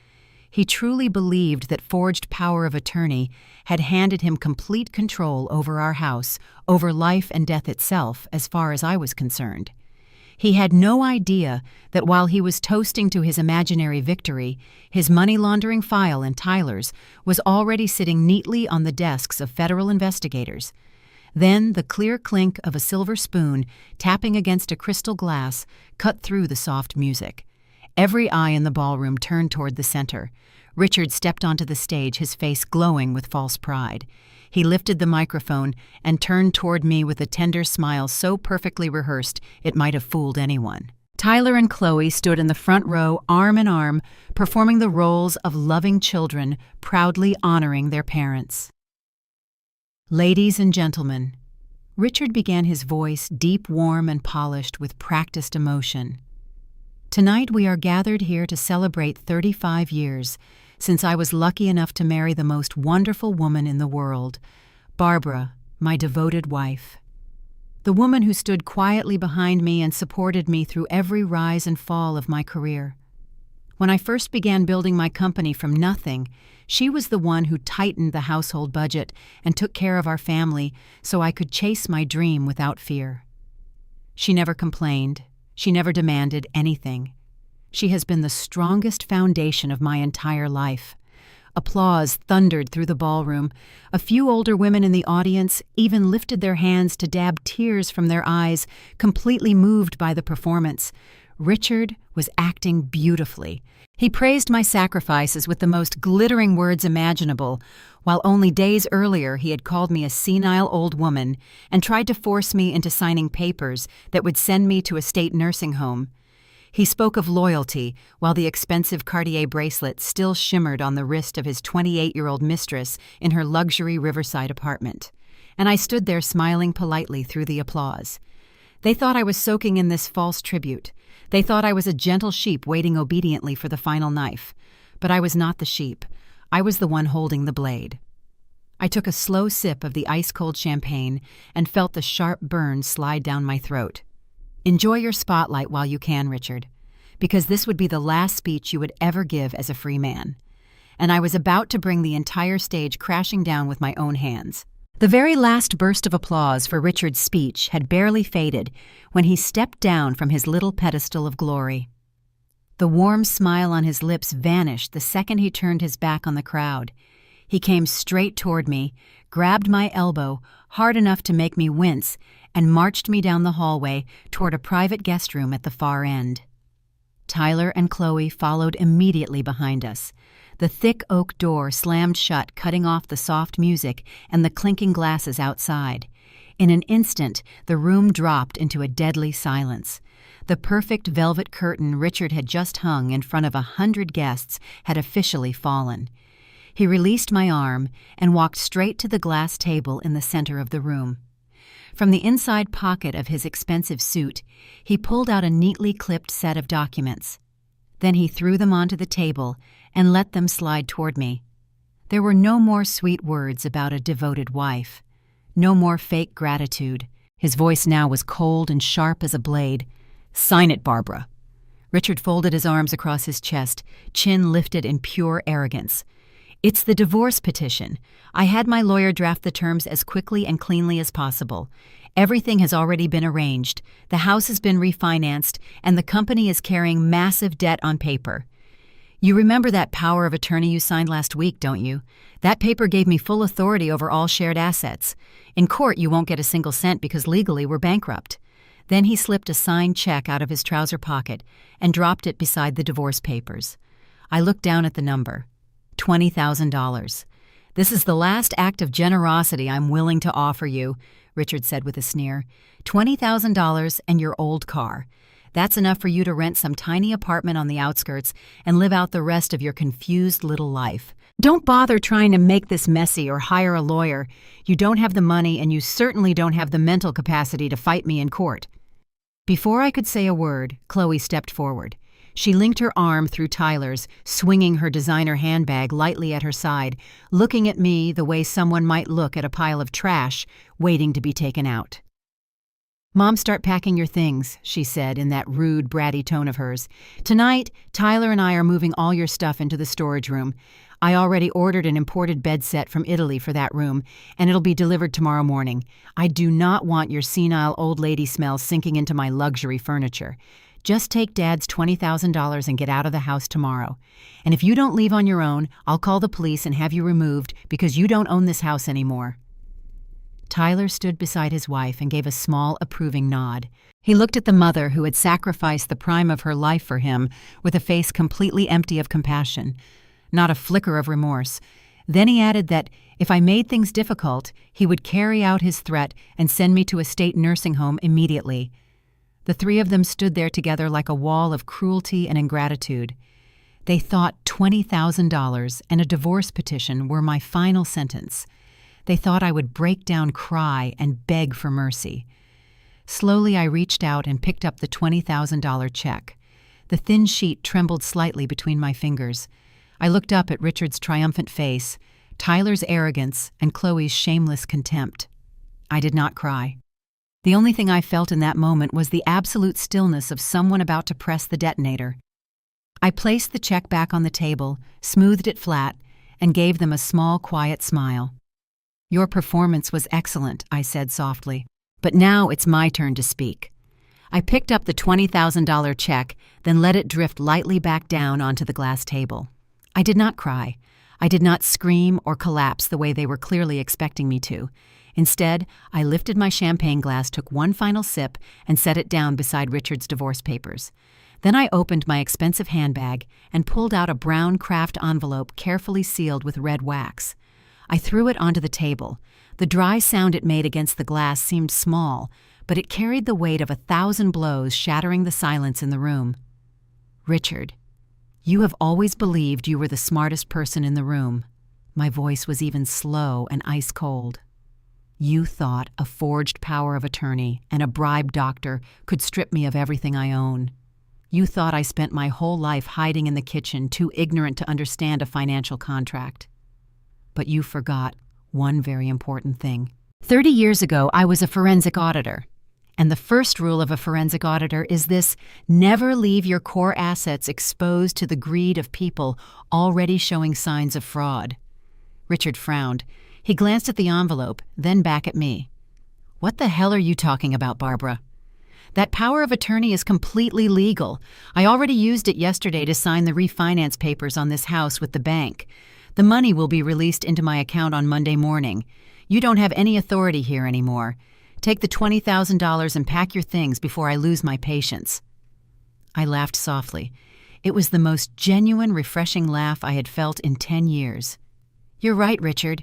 He truly believed that forged power of attorney had handed him complete control over our house, over life and death itself, as far as I was concerned. He had no idea that while he was toasting to his imaginary victory, his money laundering file and Tyler's was already sitting neatly on the desks of federal investigators. Then the clear clink of a silver spoon tapping against a crystal glass cut through the soft music. Every eye in the ballroom turned toward the center. Richard stepped onto the stage, his face glowing with false pride. He lifted the microphone and turned toward me with a tender smile so perfectly rehearsed it might have fooled anyone. Tyler and Chloe stood in the front row, arm in arm, performing the roles of loving children, proudly honoring their parents. "Ladies and gentlemen," Richard began, his voice deep, warm, and polished with practiced emotion. "Tonight we are gathered here to celebrate 35 years since I was lucky enough to marry the most wonderful woman in the world, Barbara, my devoted wife. The woman who stood quietly behind me and supported me through every rise and fall of my career. When I first began building my company from nothing, she was the one who tightened the household budget and took care of our family so I could chase my dream without fear. She never complained. She never demanded anything. She has been the strongest foundation of my entire life." Applause thundered through the ballroom. A few older women in the audience even lifted their hands to dab tears from their eyes, completely moved by the performance. Richard was acting beautifully. He praised my sacrifices with the most glittering words imaginable, while only days earlier he had called me a senile old woman and tried to force me into signing papers that would send me to a state nursing home. He spoke of loyalty, while the expensive Cartier bracelet still shimmered on the wrist of his 28-year-old mistress in her luxury riverside apartment. And I stood there smiling politely through the applause. They thought I was soaking in this false tribute. They thought I was a gentle sheep waiting obediently for the final knife. But I was not the sheep. I was the one holding the blade. I took a slow sip of the ice-cold champagne and felt the sharp burn slide down my throat. "Enjoy your spotlight while you can, Richard, because this would be the last speech you would ever give as a free man." And I was about to bring the entire stage crashing down with my own hands. The very last burst of applause for Richard's speech had barely faded when he stepped down from his little pedestal of glory. The warm smile on his lips vanished the second he turned his back on the crowd. He came straight toward me, grabbed my elbow, hard enough to make me wince, and marched me down the hallway toward a private guest room at the far end. Tyler and Chloe followed immediately behind us. The thick oak door slammed shut, cutting off the soft music and the clinking glasses outside. In an instant, the room dropped into a deadly silence. The perfect velvet curtain Richard had just hung in front of 100 guests had officially fallen. He released my arm and walked straight to the glass table in the center of the room. From the inside pocket of his expensive suit, he pulled out a neatly clipped set of documents. Then he threw them onto the table and let them slide toward me. There were no more sweet words about a devoted wife. No more fake gratitude. His voice now was cold and sharp as a blade. "Sign it, Barbara." Richard folded his arms across his chest, chin lifted in pure arrogance. "It's the divorce petition. I had my lawyer draft the terms as quickly and cleanly as possible. Everything has already been arranged. The house has been refinanced, and the company is carrying massive debt on paper. You remember that power of attorney you signed last week, don't you? That paper gave me full authority over all shared assets. In court, you won't get a single cent because legally we're bankrupt." Then he slipped a signed check out of his trouser pocket and dropped it beside the divorce papers. I looked down at the number. $20,000. "This is the last act of generosity I'm willing to offer you," Richard said with a sneer. $20,000 and your old car. That's enough for you to rent some tiny apartment on the outskirts and live out the rest of your confused little life. Don't bother trying to make this messy or hire a lawyer. You don't have the money, and you certainly don't have the mental capacity to fight me in court." Before I could say a word, Chloe stepped forward. She linked her arm through Tyler's, swinging her designer handbag lightly at her side, looking at me the way someone might look at a pile of trash waiting to be taken out. "Mom, start packing your things," she said in that rude, bratty tone of hers. "Tonight, Tyler and I are moving all your stuff into the storage room. I already ordered an imported bed set from Italy for that room, and it'll be delivered tomorrow morning. I do not want your senile old lady smell sinking into my luxury furniture. Just take Dad's $20,000 and get out of the house tomorrow. And if you don't leave on your own, I'll call the police and have you removed because you don't own this house anymore." Tyler stood beside his wife and gave a small, approving nod. He looked at the mother who had sacrificed the prime of her life for him with a face completely empty of compassion. not a flicker of remorse. Then he added that if I made things difficult, he would carry out his threat and send me to a state nursing home immediately. The three of them stood there together like a wall of cruelty and ingratitude. They thought $20,000 and a divorce petition were my final sentence. They thought I would break down, cry, and beg for mercy. Slowly I reached out and picked up the $20,000 check. The thin sheet trembled slightly between my fingers. I looked up at Richard's triumphant face, Tyler's arrogance, and Chloe's shameless contempt. I did not cry. The only thing I felt in that moment was the absolute stillness of someone about to press the detonator. I placed the check back on the table, smoothed it flat, and gave them a small, quiet smile. "Your performance was excellent," I said softly, "but now it's my turn to speak." I picked up the $20,000 check, then let it drift lightly back down onto the glass table. I did not cry. I did not scream or collapse the way they were clearly expecting me to. Instead, I lifted my champagne glass, took one final sip, and set it down beside Richard's divorce papers. Then I opened my expensive handbag and pulled out a brown craft envelope carefully sealed with red wax. I threw it onto the table. The dry sound it made against the glass seemed small, but it carried the weight of 1,000 blows, shattering the silence in the room. "Richard, you have always believed you were the smartest person in the room." My voice was even slow and ice cold. "You thought a forged power of attorney and a bribed doctor could strip me of everything I own. You thought I spent my whole life hiding in the kitchen, too ignorant to understand a financial contract. But you forgot one very important thing. 30 years ago, I was a forensic auditor. And the first rule of a forensic auditor is this: never leave your core assets exposed to the greed of people already showing signs of fraud." Richard frowned. He glanced at the envelope, then back at me. "What the hell are you talking about, Barbara? That power of attorney is completely legal. I already used it yesterday to sign the refinance papers on this house with the bank. The money will be released into my account on Monday morning. You don't have any authority here anymore. Take the $20,000 and pack your things before I lose my patience." I laughed softly. It was the most genuine, refreshing laugh I had felt in 10 years. "You're right, Richard.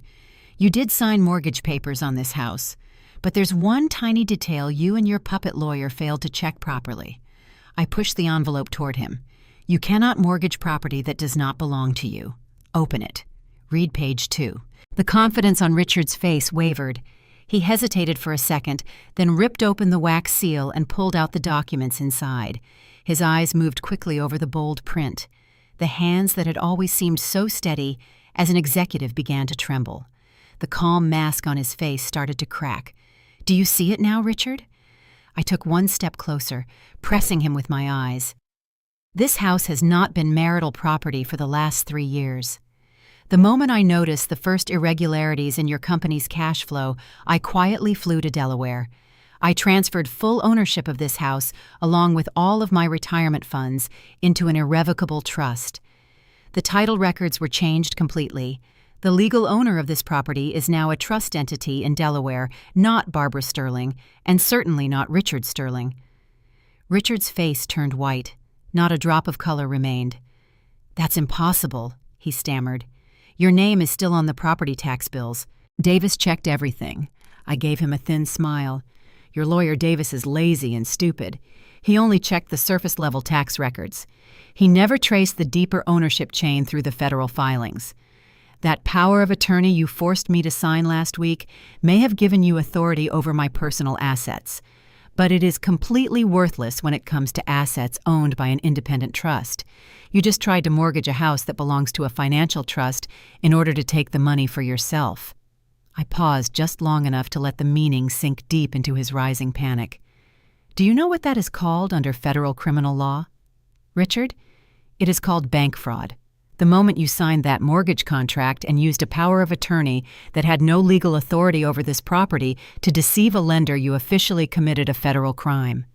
You did sign mortgage papers on this house. But there's one tiny detail you and your puppet lawyer failed to check properly." I pushed the envelope toward him. "You cannot mortgage property that does not belong to you. Open it. Read page 2. The confidence on Richard's face wavered. He hesitated for a second, then ripped open the wax seal and pulled out the documents inside. His eyes moved quickly over the bold print. The hands that had always seemed so steady as an executive began to tremble. The calm mask on his face started to crack. "Do you see it now, Richard?" I took one step closer, pressing him with my eyes. "This house has not been marital property for the last 3 years. The moment I noticed the first irregularities in your company's cash flow, I quietly flew to Delaware. I transferred full ownership of this house, along with all of my retirement funds, into an irrevocable trust. The title records were changed completely. The legal owner of this property is now a trust entity in Delaware, not Barbara Sterling, and certainly not Richard Sterling." Richard's face turned white. Not a drop of color remained. "That's impossible," he stammered. "Your name is still on the property tax bills. Davis checked everything." I gave him a thin smile. "Your lawyer Davis is lazy and stupid. He only checked the surface-level tax records. He never traced the deeper ownership chain through the federal filings. That power of attorney you forced me to sign last week may have given you authority over my personal assets, but it is completely worthless when it comes to assets owned by an independent trust. You just tried to mortgage a house that belongs to a financial trust in order to take the money for yourself." I paused just long enough to let the meaning sink deep into his rising panic. "Do you know what that is called under federal criminal law, Richard? It is called bank fraud. The moment you signed that mortgage contract and used a power of attorney that had no legal authority over this property to deceive a lender, you officially committed a federal crime."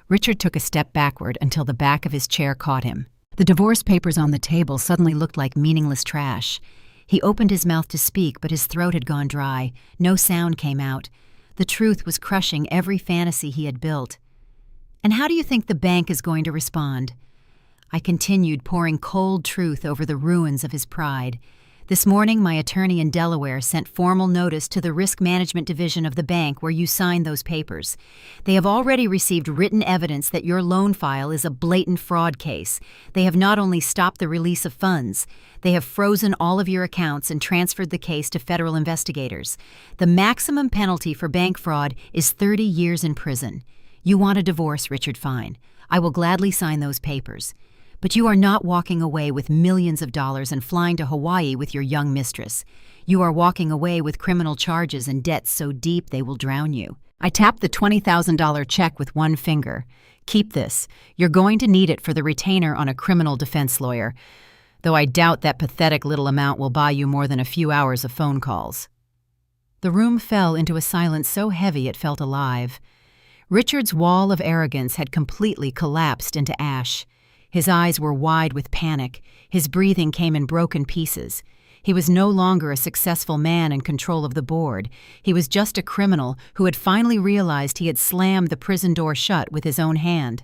Richard took a step backward until the back of his chair caught him. The divorce papers on the table suddenly looked like meaningless trash. He opened his mouth to speak, but his throat had gone dry. No sound came out. The truth was crushing every fantasy he had built. "And how do you think the bank is going to respond?" I continued, pouring cold truth over the ruins of his pride. This morning, my attorney in Delaware sent formal notice to the Risk Management Division of the bank where you signed those papers. They have already received written evidence that your loan file is a blatant fraud case. They have not only stopped the release of funds, they have frozen all of your accounts and transferred the case to federal investigators. The maximum penalty for bank fraud is 30 years in prison. You want a divorce, Richard? Fine. I will gladly sign those papers. But you are not walking away with millions of dollars and flying to Hawaii with your young mistress. You are walking away with criminal charges and debts so deep they will drown you. I tapped the $20,000 check with one finger. Keep this. You're going to need it for the retainer on a criminal defense lawyer, though I doubt that pathetic little amount will buy you more than a few hours of phone calls. The room fell into a silence so heavy it felt alive. Richard's wall of arrogance had completely collapsed into ash. His eyes were wide with panic. His breathing came in broken pieces. He was no longer a successful man in control of the board. He was just a criminal who had finally realized he had slammed the prison door shut with his own hand.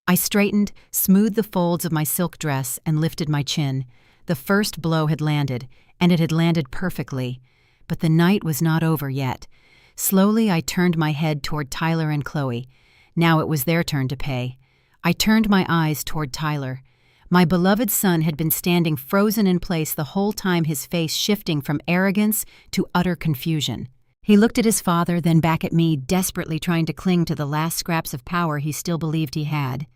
I straightened, smoothed the folds of my silk dress, and lifted my chin. The first blow had landed, and it had landed perfectly. But the night was not over yet. Slowly, I turned my head toward Tyler and Chloe. Now it was their turn to pay. I turned my eyes toward Tyler. My beloved son had been standing frozen in place the whole time, his face shifting from arrogance to utter confusion. He looked at his father, then back at me, desperately trying to cling to the last scraps of power he still believed he had.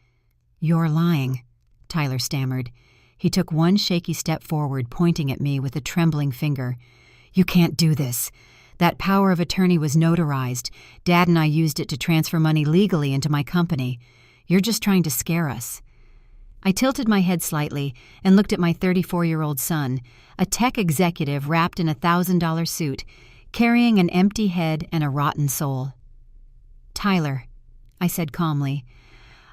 "You're lying," Tyler stammered. He took one shaky step forward, pointing at me with a trembling finger. "You can't do this. That power of attorney was notarized. Dad and I used it to transfer money legally into my company. You're just trying to scare us." I tilted my head slightly and looked at my 34-year-old son, a tech executive wrapped in a $1,000 suit, carrying an empty head and a rotten soul. "Tyler," I said calmly,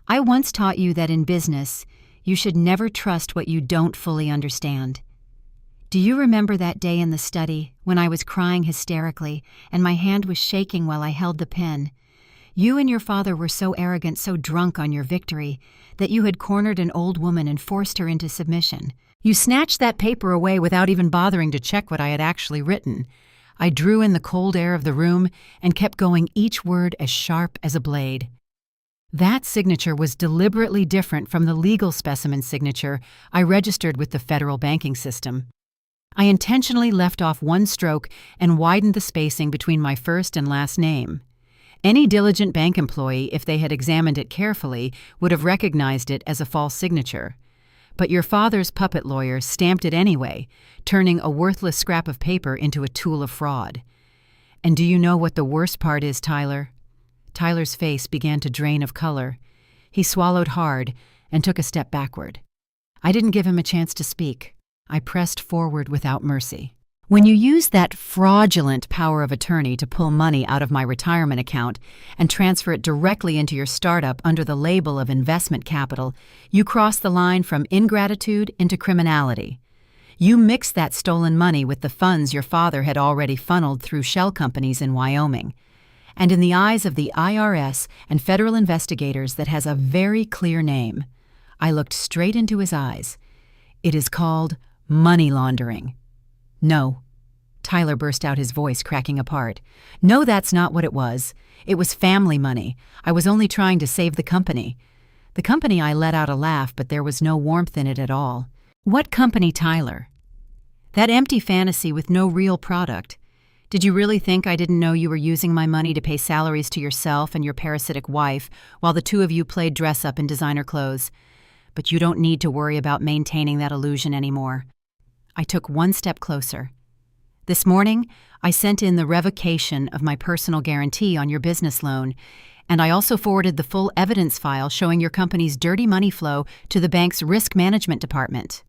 "I once taught you that in business, you should never trust what you don't fully understand. Do you remember that day in the study when I was crying hysterically and my hand was shaking while I held the pen? You and your father were so arrogant, so drunk on your victory, that you had cornered an old woman and forced her into submission. You snatched that paper away without even bothering to check what I had actually written. I drew in the cold air of the room and kept going, each word as sharp as a blade. That signature was deliberately different from the legal specimen signature I registered with the federal banking system. I intentionally left off one stroke and widened the spacing between my first and last name. Any diligent bank employee, if they had examined it carefully, would have recognized it as a false signature. But your father's puppet lawyer stamped it anyway, turning a worthless scrap of paper into a tool of fraud. And do you know what the worst part is, Tyler? Tyler's face began to drain of color. He swallowed hard and took a step backward. I didn't give him a chance to speak. I pressed forward without mercy. When you use that fraudulent power of attorney to pull money out of my retirement account and transfer it directly into your startup under the label of investment capital, you cross the line from ingratitude into criminality. You mix that stolen money with the funds your father had already funneled through shell companies in Wyoming. And in the eyes of the IRS and federal investigators, that has a very clear name. I looked straight into his eyes. It is called money laundering. No. Tyler burst out, his voice cracking apart. No, that's not what it was. It was family money. I was only trying to save the company. The company, I let out a laugh, but there was no warmth in it at all. What company, Tyler? That empty fantasy with no real product. Did you really think I didn't know you were using my money to pay salaries to yourself and your parasitic wife while the two of you played dress-up in designer clothes? But you don't need to worry about maintaining that illusion anymore. I took one step closer. This morning, I sent in the revocation of my personal guarantee on your business loan, and I also forwarded the full evidence file showing your company's dirty money flow to the bank's risk management department.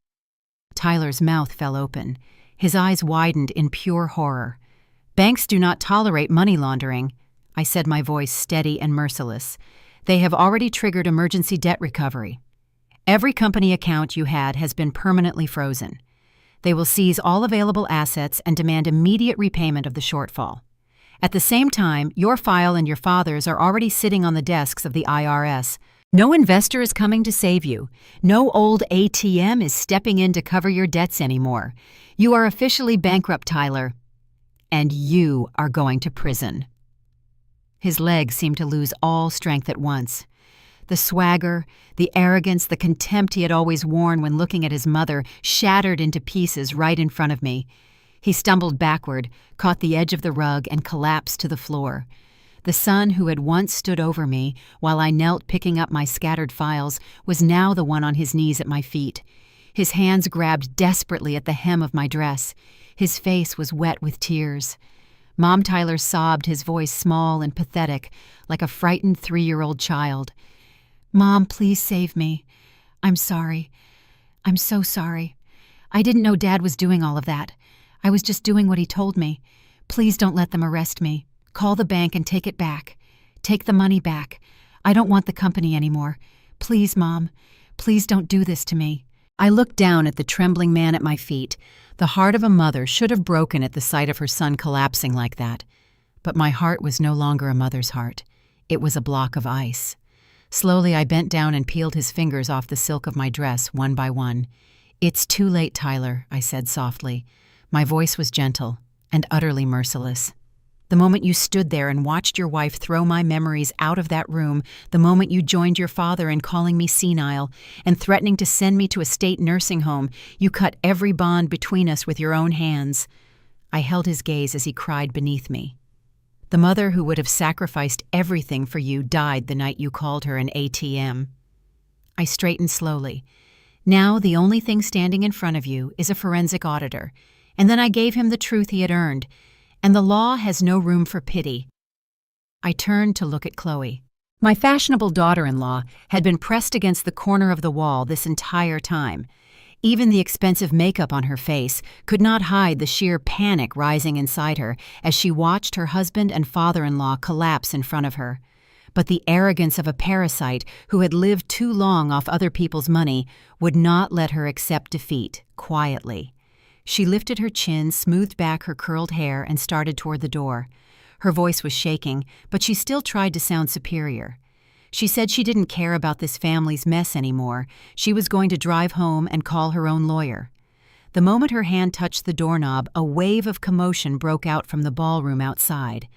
Tyler's mouth fell open. His eyes widened in pure horror. Banks do not tolerate money laundering, I said, my voice steady and merciless. They have already triggered emergency debt recovery. Every company account you had has been permanently frozen. They will seize all available assets and demand immediate repayment of the shortfall. At the same time, your file and your father's are already sitting on the desks of the IRS, No investor is coming to save you. No old ATM is stepping in to cover your debts anymore. You are officially bankrupt, Tyler. And you are going to prison. His legs seemed to lose all strength at once. The swagger, the arrogance, the contempt he had always worn when looking at his mother shattered into pieces right in front of me. He stumbled backward, caught the edge of the rug, and collapsed to the floor. The son who had once stood over me while I knelt picking up my scattered files was now the one on his knees at my feet. His hands grabbed desperately at the hem of my dress. His face was wet with tears. Mom Tyler sobbed, his voice small and pathetic, like a frightened 3-year-old child. "Mom, please save me. I'm sorry. I'm so sorry. I didn't know Dad was doing all of that. I was just doing what he told me. Please don't let them arrest me. Call the bank and take it back. Take the money back. I don't want the company anymore. Please, Mom. Please don't do this to me." I looked down at the trembling man at my feet. The heart of a mother should have broken at the sight of her son collapsing like that. But my heart was no longer a mother's heart. It was a block of ice. Slowly, I bent down and peeled his fingers off the silk of my dress, one by one. "It's too late, Tyler," I said softly. My voice was gentle and utterly merciless. The moment you stood there and watched your wife throw my memories out of that room, the moment you joined your father in calling me senile and threatening to send me to a state nursing home, you cut every bond between us with your own hands. I held his gaze as he cried beneath me. The mother who would have sacrificed everything for you died the night you called her an ATM. I straightened slowly. Now the only thing standing in front of you is a forensic auditor, and then I gave him the truth he had earned, and the law has no room for pity. I turned to look at Chloe. My fashionable daughter-in-law had been pressed against the corner of the wall this entire time. Even the expensive makeup on her face could not hide the sheer panic rising inside her as she watched her husband and father-in-law collapse in front of her. But the arrogance of a parasite who had lived too long off other people's money would not let her accept defeat quietly. She lifted her chin, smoothed back her curled hair, and started toward the door. Her voice was shaking, but she still tried to sound superior. She said she didn't care about this family's mess anymore. She was going to drive home and call her own lawyer. The moment her hand touched the doorknob, a wave of commotion broke out from the ballroom outside.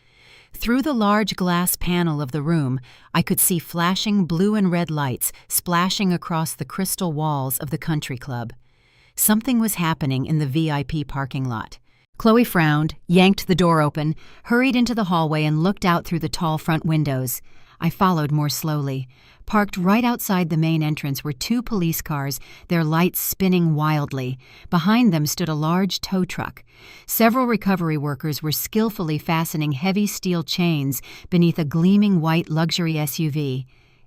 Through the large glass panel of the room, I could see flashing blue and red lights splashing across the crystal walls of the country club. Something was happening in the VIP parking lot. Chloe frowned, yanked the door open, hurried into the hallway, and looked out through the tall front windows. I followed more slowly. Parked right outside the main entrance were 2 police cars, their lights spinning wildly. Behind them stood a large tow truck. Several recovery workers were skillfully fastening heavy steel chains beneath a gleaming white luxury SUV.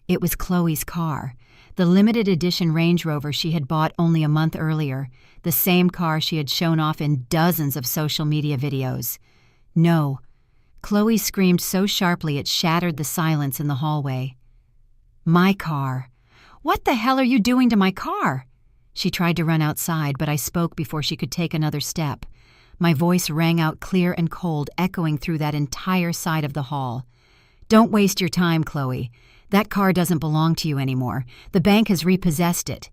It was Chloe's car, the limited edition Range Rover she had bought only a month earlier, the same car she had shown off in dozens of social media videos. "No." Chloe screamed so sharply it shattered the silence in the hallway. "My car. What the hell are you doing to my car?" She tried to run outside, but I spoke before she could take another step. My voice rang out clear and cold, echoing through that entire side of the hall. "Don't waste your time, Chloe. That car doesn't belong to you anymore. The bank has repossessed it."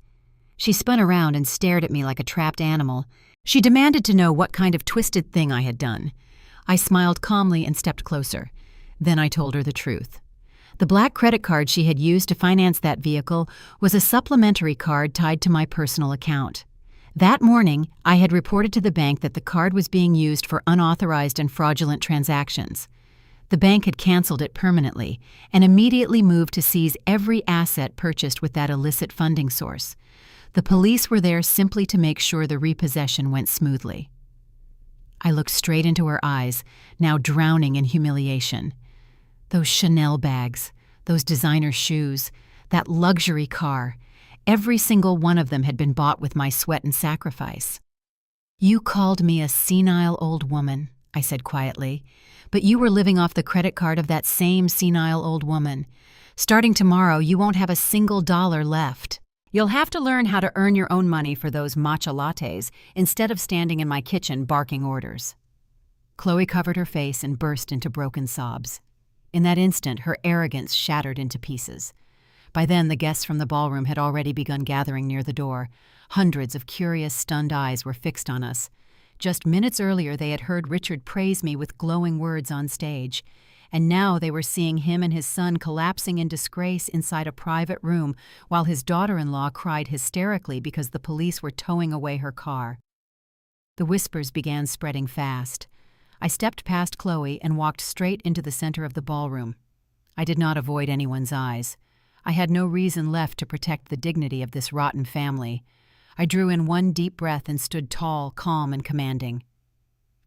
She spun around and stared at me like a trapped animal. She demanded to know what kind of twisted thing I had done. I smiled calmly and stepped closer. Then I told her the truth. The black credit card she had used to finance that vehicle was a supplementary card tied to my personal account. That morning, I had reported to the bank that the card was being used for unauthorized and fraudulent transactions. The bank had canceled it permanently and immediately moved to seize every asset purchased with that illicit funding source. The police were there simply to make sure the repossession went smoothly. I looked straight into her eyes, now drowning in humiliation. Those Chanel bags, those designer shoes, that luxury car, every single one of them had been bought with my sweat and sacrifice. "You called me a senile old woman," I said quietly, "but you were living off the credit card of that same senile old woman. Starting tomorrow, you won't have a single dollar left. You'll have to learn how to earn your own money for those matcha lattes instead of standing in my kitchen barking orders." Chloe covered her face and burst into broken sobs. In that instant, her arrogance shattered into pieces. By then, the guests from the ballroom had already begun gathering near the door. Hundreds of curious, stunned eyes were fixed on us. Just minutes earlier, they had heard Richard praise me with glowing words on stage. And now they were seeing him and his son collapsing in disgrace inside a private room while his daughter-in-law cried hysterically because the police were towing away her car. The whispers began spreading fast. I stepped past Chloe and walked straight into the center of the ballroom. I did not avoid anyone's eyes. I had no reason left to protect the dignity of this rotten family. I drew in one deep breath and stood tall, calm, and commanding.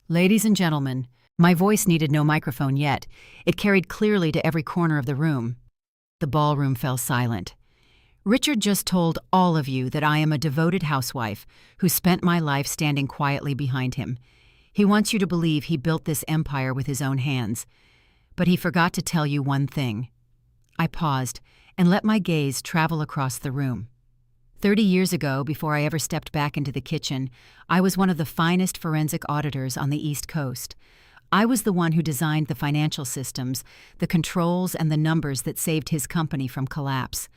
"Ladies and gentlemen," my voice needed no microphone yet. It carried clearly to every corner of the room. The ballroom fell silent. "Richard just told all of you that I am a devoted housewife who spent my life standing quietly behind him. He wants you to believe he built this empire with his own hands. But he forgot to tell you one thing." I paused and let my gaze travel across the room. 30 years ago, before I ever stepped back into the kitchen, I was one of the finest forensic auditors on the East Coast. I was the one who designed the financial systems, the controls, and the numbers that saved his company from collapse.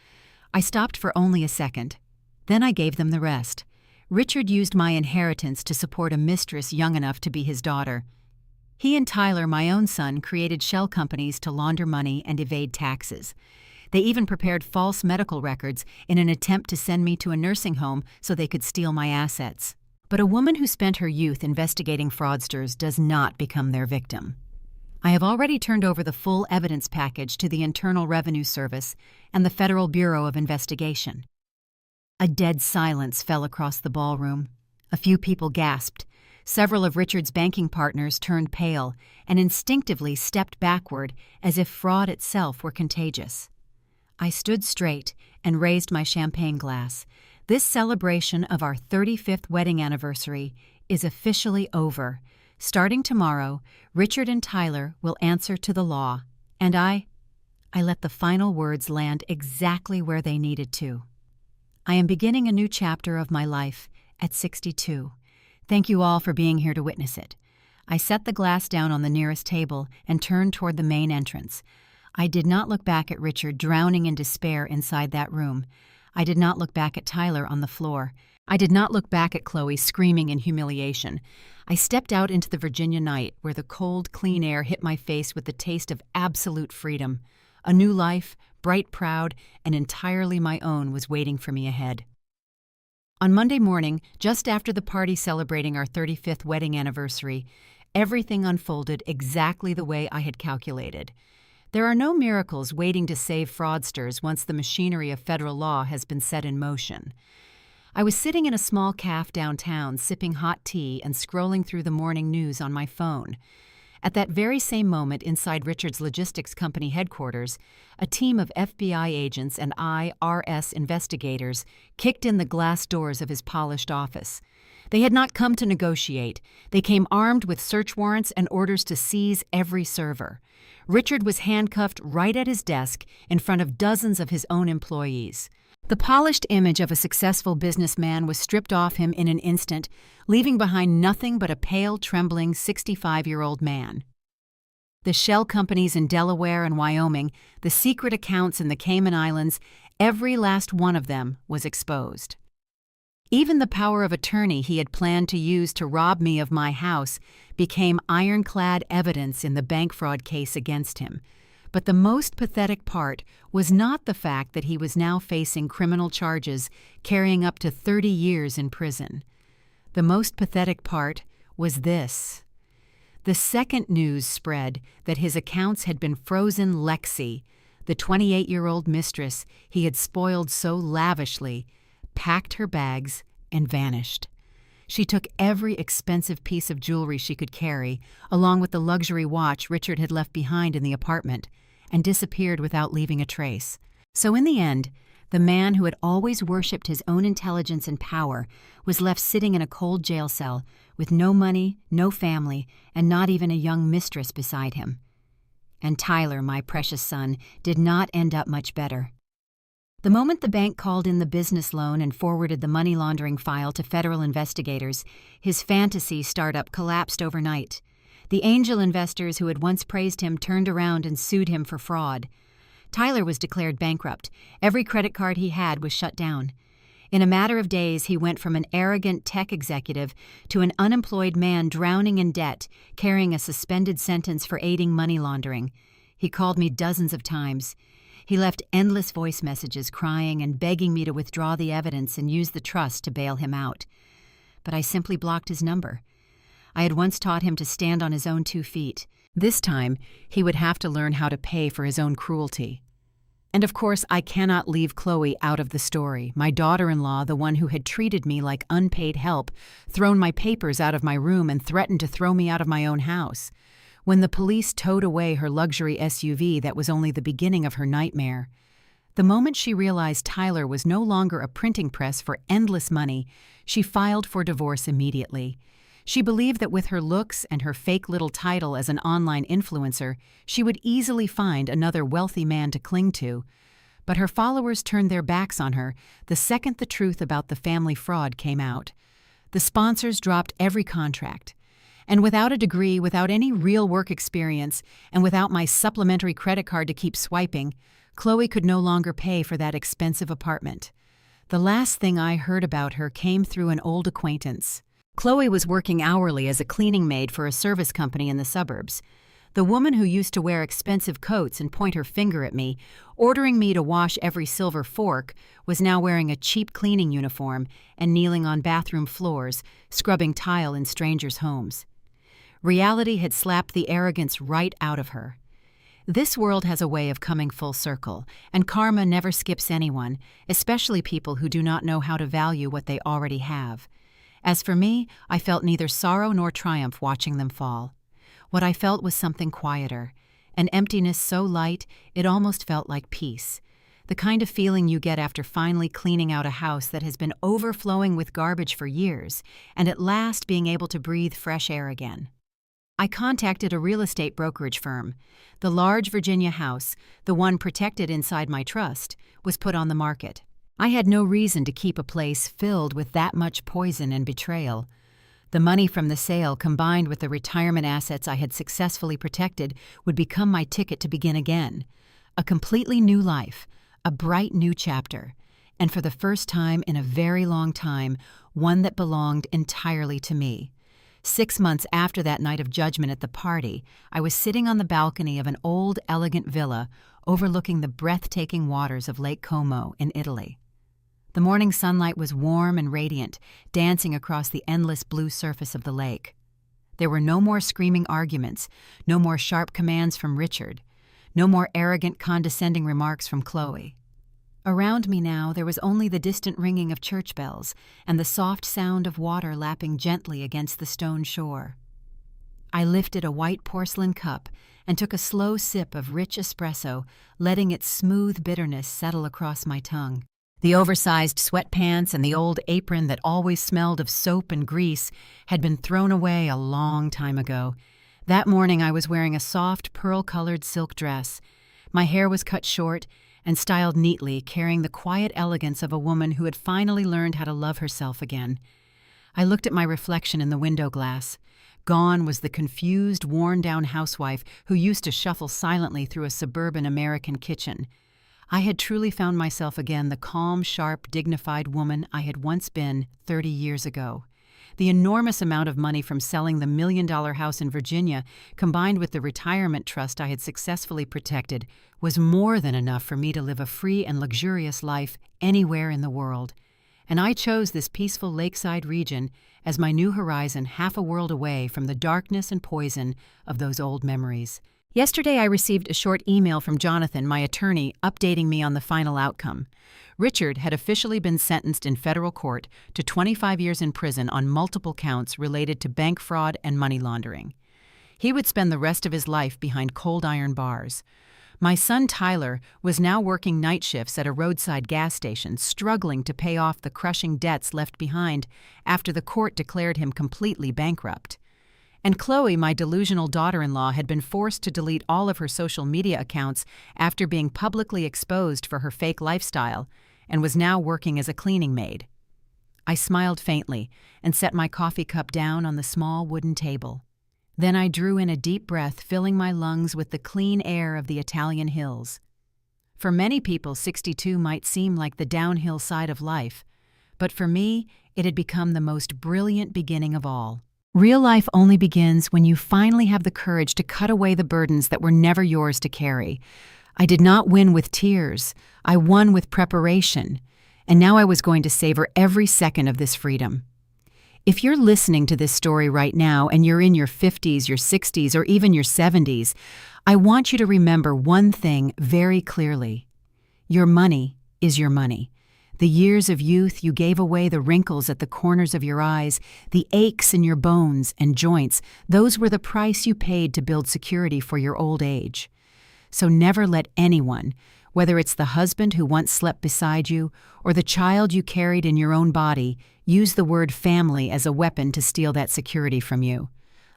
I stopped for only a second. Then I gave them the rest. Richard used my inheritance to support a mistress young enough to be his daughter. He and Tyler, my own son, created shell companies to launder money and evade taxes. They even prepared false medical records in an attempt to send me to a nursing home so they could steal my assets. But a woman who spent her youth investigating fraudsters does not become their victim. I have already turned over the full evidence package to the Internal Revenue Service and the Federal Bureau of Investigation. A dead silence fell across the ballroom. A few people gasped. Several of Richard's banking partners turned pale and instinctively stepped backward as if fraud itself were contagious. I stood straight and raised my champagne glass. This celebration of our 35th wedding anniversary is officially over. Starting tomorrow, Richard and Tyler will answer to the law, and I let the final words land exactly where they needed to. I am beginning a new chapter of my life at 62. Thank you all for being here to witness it. I set the glass down on the nearest table and turned toward the main entrance. I did not look back at Richard drowning in despair inside that room. I did not look back at Tyler on the floor. I did not look back at Chloe screaming in humiliation. I stepped out into the Virginia night where the cold, clean air hit my face with the taste of absolute freedom. A new life, bright, proud, and entirely my own, was waiting for me ahead. On Monday morning, just after the party celebrating our 35th wedding anniversary, everything unfolded exactly the way I had calculated. There are no miracles waiting to save fraudsters once the machinery of federal law has been set in motion. I was sitting in a small cafe downtown, sipping hot tea and scrolling through the morning news on my phone. At that very same moment, inside Richard's logistics company headquarters, a team of FBI agents and IRS investigators kicked in the glass doors of his polished office. They had not come to negotiate. They came armed with search warrants and orders to seize every server. Richard was handcuffed right at his desk in front of dozens of his own employees. The polished image of a successful businessman was stripped off him in an instant, leaving behind nothing but a pale, trembling 65-year-old man. The shell companies in Delaware and Wyoming, the secret accounts in the Cayman Islands, every last one of them was exposed. Even the power of attorney he had planned to use to rob me of my house became ironclad evidence in the bank fraud case against him. But the most pathetic part was not the fact that he was now facing criminal charges carrying up to 30 years in prison. The most pathetic part was this. The second news spread that his accounts had been frozen, Lexi, the 28-year-old mistress he had spoiled so lavishly, packed her bags, and vanished. She took every expensive piece of jewelry she could carry, along with the luxury watch Richard had left behind in the apartment, and disappeared without leaving a trace. So in the end, the man who had always worshipped his own intelligence and power was left sitting in a cold jail cell with no money, no family, and not even a young mistress beside him. And Tyler, my precious son, did not end up much better. The moment the bank called in the business loan and forwarded the money laundering file to federal investigators, his fantasy startup collapsed overnight. The angel investors who had once praised him turned around and sued him for fraud. Tyler was declared bankrupt. Every credit card he had was shut down. In a matter of days, he went from an arrogant tech executive to an unemployed man drowning in debt, carrying a suspended sentence for aiding money laundering. He called me dozens of times. He left endless voice messages crying and begging me to withdraw the evidence and use the trust to bail him out. But I simply blocked his number. I had once taught him to stand on his own 2 feet. This time, he would have to learn how to pay for his own cruelty. And of course, I cannot leave Chloe out of the story, my daughter-in-law, the one who had treated me like unpaid help, thrown my papers out of my room, and threatened to throw me out of my own house. When the police towed away her luxury SUV, that was only the beginning of her nightmare. The moment she realized Tyler was no longer a printing press for endless money, she filed for divorce immediately. She believed that with her looks and her fake little title as an online influencer, she would easily find another wealthy man to cling to. But her followers turned their backs on her the second the truth about the family fraud came out. The sponsors dropped every contract. And without a degree, without any real work experience, and without my supplementary credit card to keep swiping, Chloe could no longer pay for that expensive apartment. The last thing I heard about her came through an old acquaintance. Chloe was working hourly as a cleaning maid for a service company in the suburbs. The woman who used to wear expensive coats and point her finger at me, ordering me to wash every silver fork, was now wearing a cheap cleaning uniform and kneeling on bathroom floors, scrubbing tile in strangers' homes. Reality had slapped the arrogance right out of her. This world has a way of coming full circle, and karma never skips anyone, especially people who do not know how to value what they already have. As for me, I felt neither sorrow nor triumph watching them fall. What I felt was something quieter, an emptiness so light it almost felt like peace, the kind of feeling you get after finally cleaning out a house that has been overflowing with garbage for years, and at last being able to breathe fresh air again. I contacted a real estate brokerage firm. The large Virginia house, the one protected inside my trust, was put on the market. I had no reason to keep a place filled with that much poison and betrayal. The money from the sale, combined with the retirement assets I had successfully protected, would become my ticket to begin again. A completely new life, a bright new chapter, and for the first time in a very long time, one that belonged entirely to me. 6 months after that night of judgment at the party, I was sitting on the balcony of an old, elegant villa overlooking the breathtaking waters of Lake Como in Italy. The morning sunlight was warm and radiant, dancing across the endless blue surface of the lake. There were no more screaming arguments, no more sharp commands from Richard, no more arrogant, condescending remarks from Chloe. Around me now there was only the distant ringing of church bells and the soft sound of water lapping gently against the stone shore. I lifted a white porcelain cup and took a slow sip of rich espresso, letting its smooth bitterness settle across my tongue. The oversized sweatpants and the old apron that always smelled of soap and grease had been thrown away a long time ago. That morning I was wearing a soft, pearl-colored silk dress. My hair was cut short and styled neatly, carrying the quiet elegance of a woman who had finally learned how to love herself again. I looked at my reflection in the window glass. Gone was the confused, worn-down housewife who used to shuffle silently through a suburban American kitchen. I had truly found myself again the calm, sharp, dignified woman I had once been 30 years ago. The enormous amount of money from selling the million-dollar house in Virginia, combined with the retirement trust I had successfully protected, was more than enough for me to live a free and luxurious life anywhere in the world. And I chose this peaceful lakeside region as my new horizon, half a world away from the darkness and poison of those old memories. Yesterday I received a short email from Jonathan, my attorney, updating me on the final outcome. Richard had officially been sentenced in federal court to 25 years in prison on multiple counts related to bank fraud and money laundering. He would spend the rest of his life behind cold iron bars. My son Tyler was now working night shifts at a roadside gas station, struggling to pay off the crushing debts left behind after the court declared him completely bankrupt. And Chloe, my delusional daughter-in-law, had been forced to delete all of her social media accounts after being publicly exposed for her fake lifestyle, and was now working as a cleaning maid. I smiled faintly and set my coffee cup down on the small wooden table. Then I drew in a deep breath, filling my lungs with the clean air of the Italian hills. For many people, 62 might seem like the downhill side of life, but for me, it had become the most brilliant beginning of all. Real life only begins when you finally have the courage to cut away the burdens that were never yours to carry. I did not win with tears. I won with preparation. And now I was going to savor every second of this freedom. If you're listening to this story right now and you're in your 50s, your 60s, or even your 70s, I want you to remember one thing very clearly. Your money is your money. The years of youth you gave away, the wrinkles at the corners of your eyes, the aches in your bones and joints, those were the price you paid to build security for your old age. So never let anyone, whether it's the husband who once slept beside you or the child you carried in your own body, use the word family as a weapon to steal that security from you.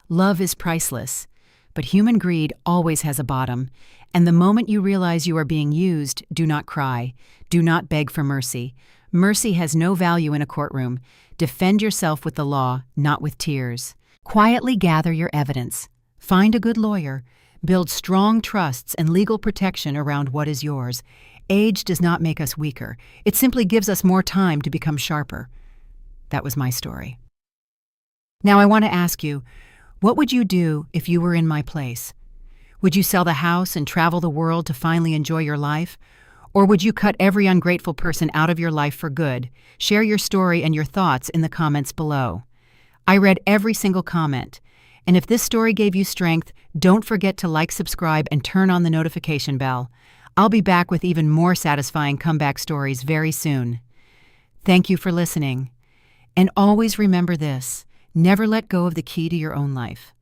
Love is priceless, but human greed always has a bottom, and the moment you realize you are being used, do not cry. Do not beg for mercy. Mercy has no value in a courtroom. Defend yourself with the law, not with tears. Quietly gather your evidence. Find a good lawyer. Build strong trusts and legal protection around what is yours. Age does not make us weaker. It simply gives us more time to become sharper. That was my story. Now I want to ask you, what would you do if you were in my place? Would you sell the house and travel the world to finally enjoy your life? Or would you cut every ungrateful person out of your life for good? Share your story and your thoughts in the comments below. I read every single comment. And if this story gave you strength, don't forget to like, subscribe, and turn on the notification bell. I'll be back with even more satisfying comeback stories very soon. Thank you for listening. And always remember this, never let go of the key to your own life.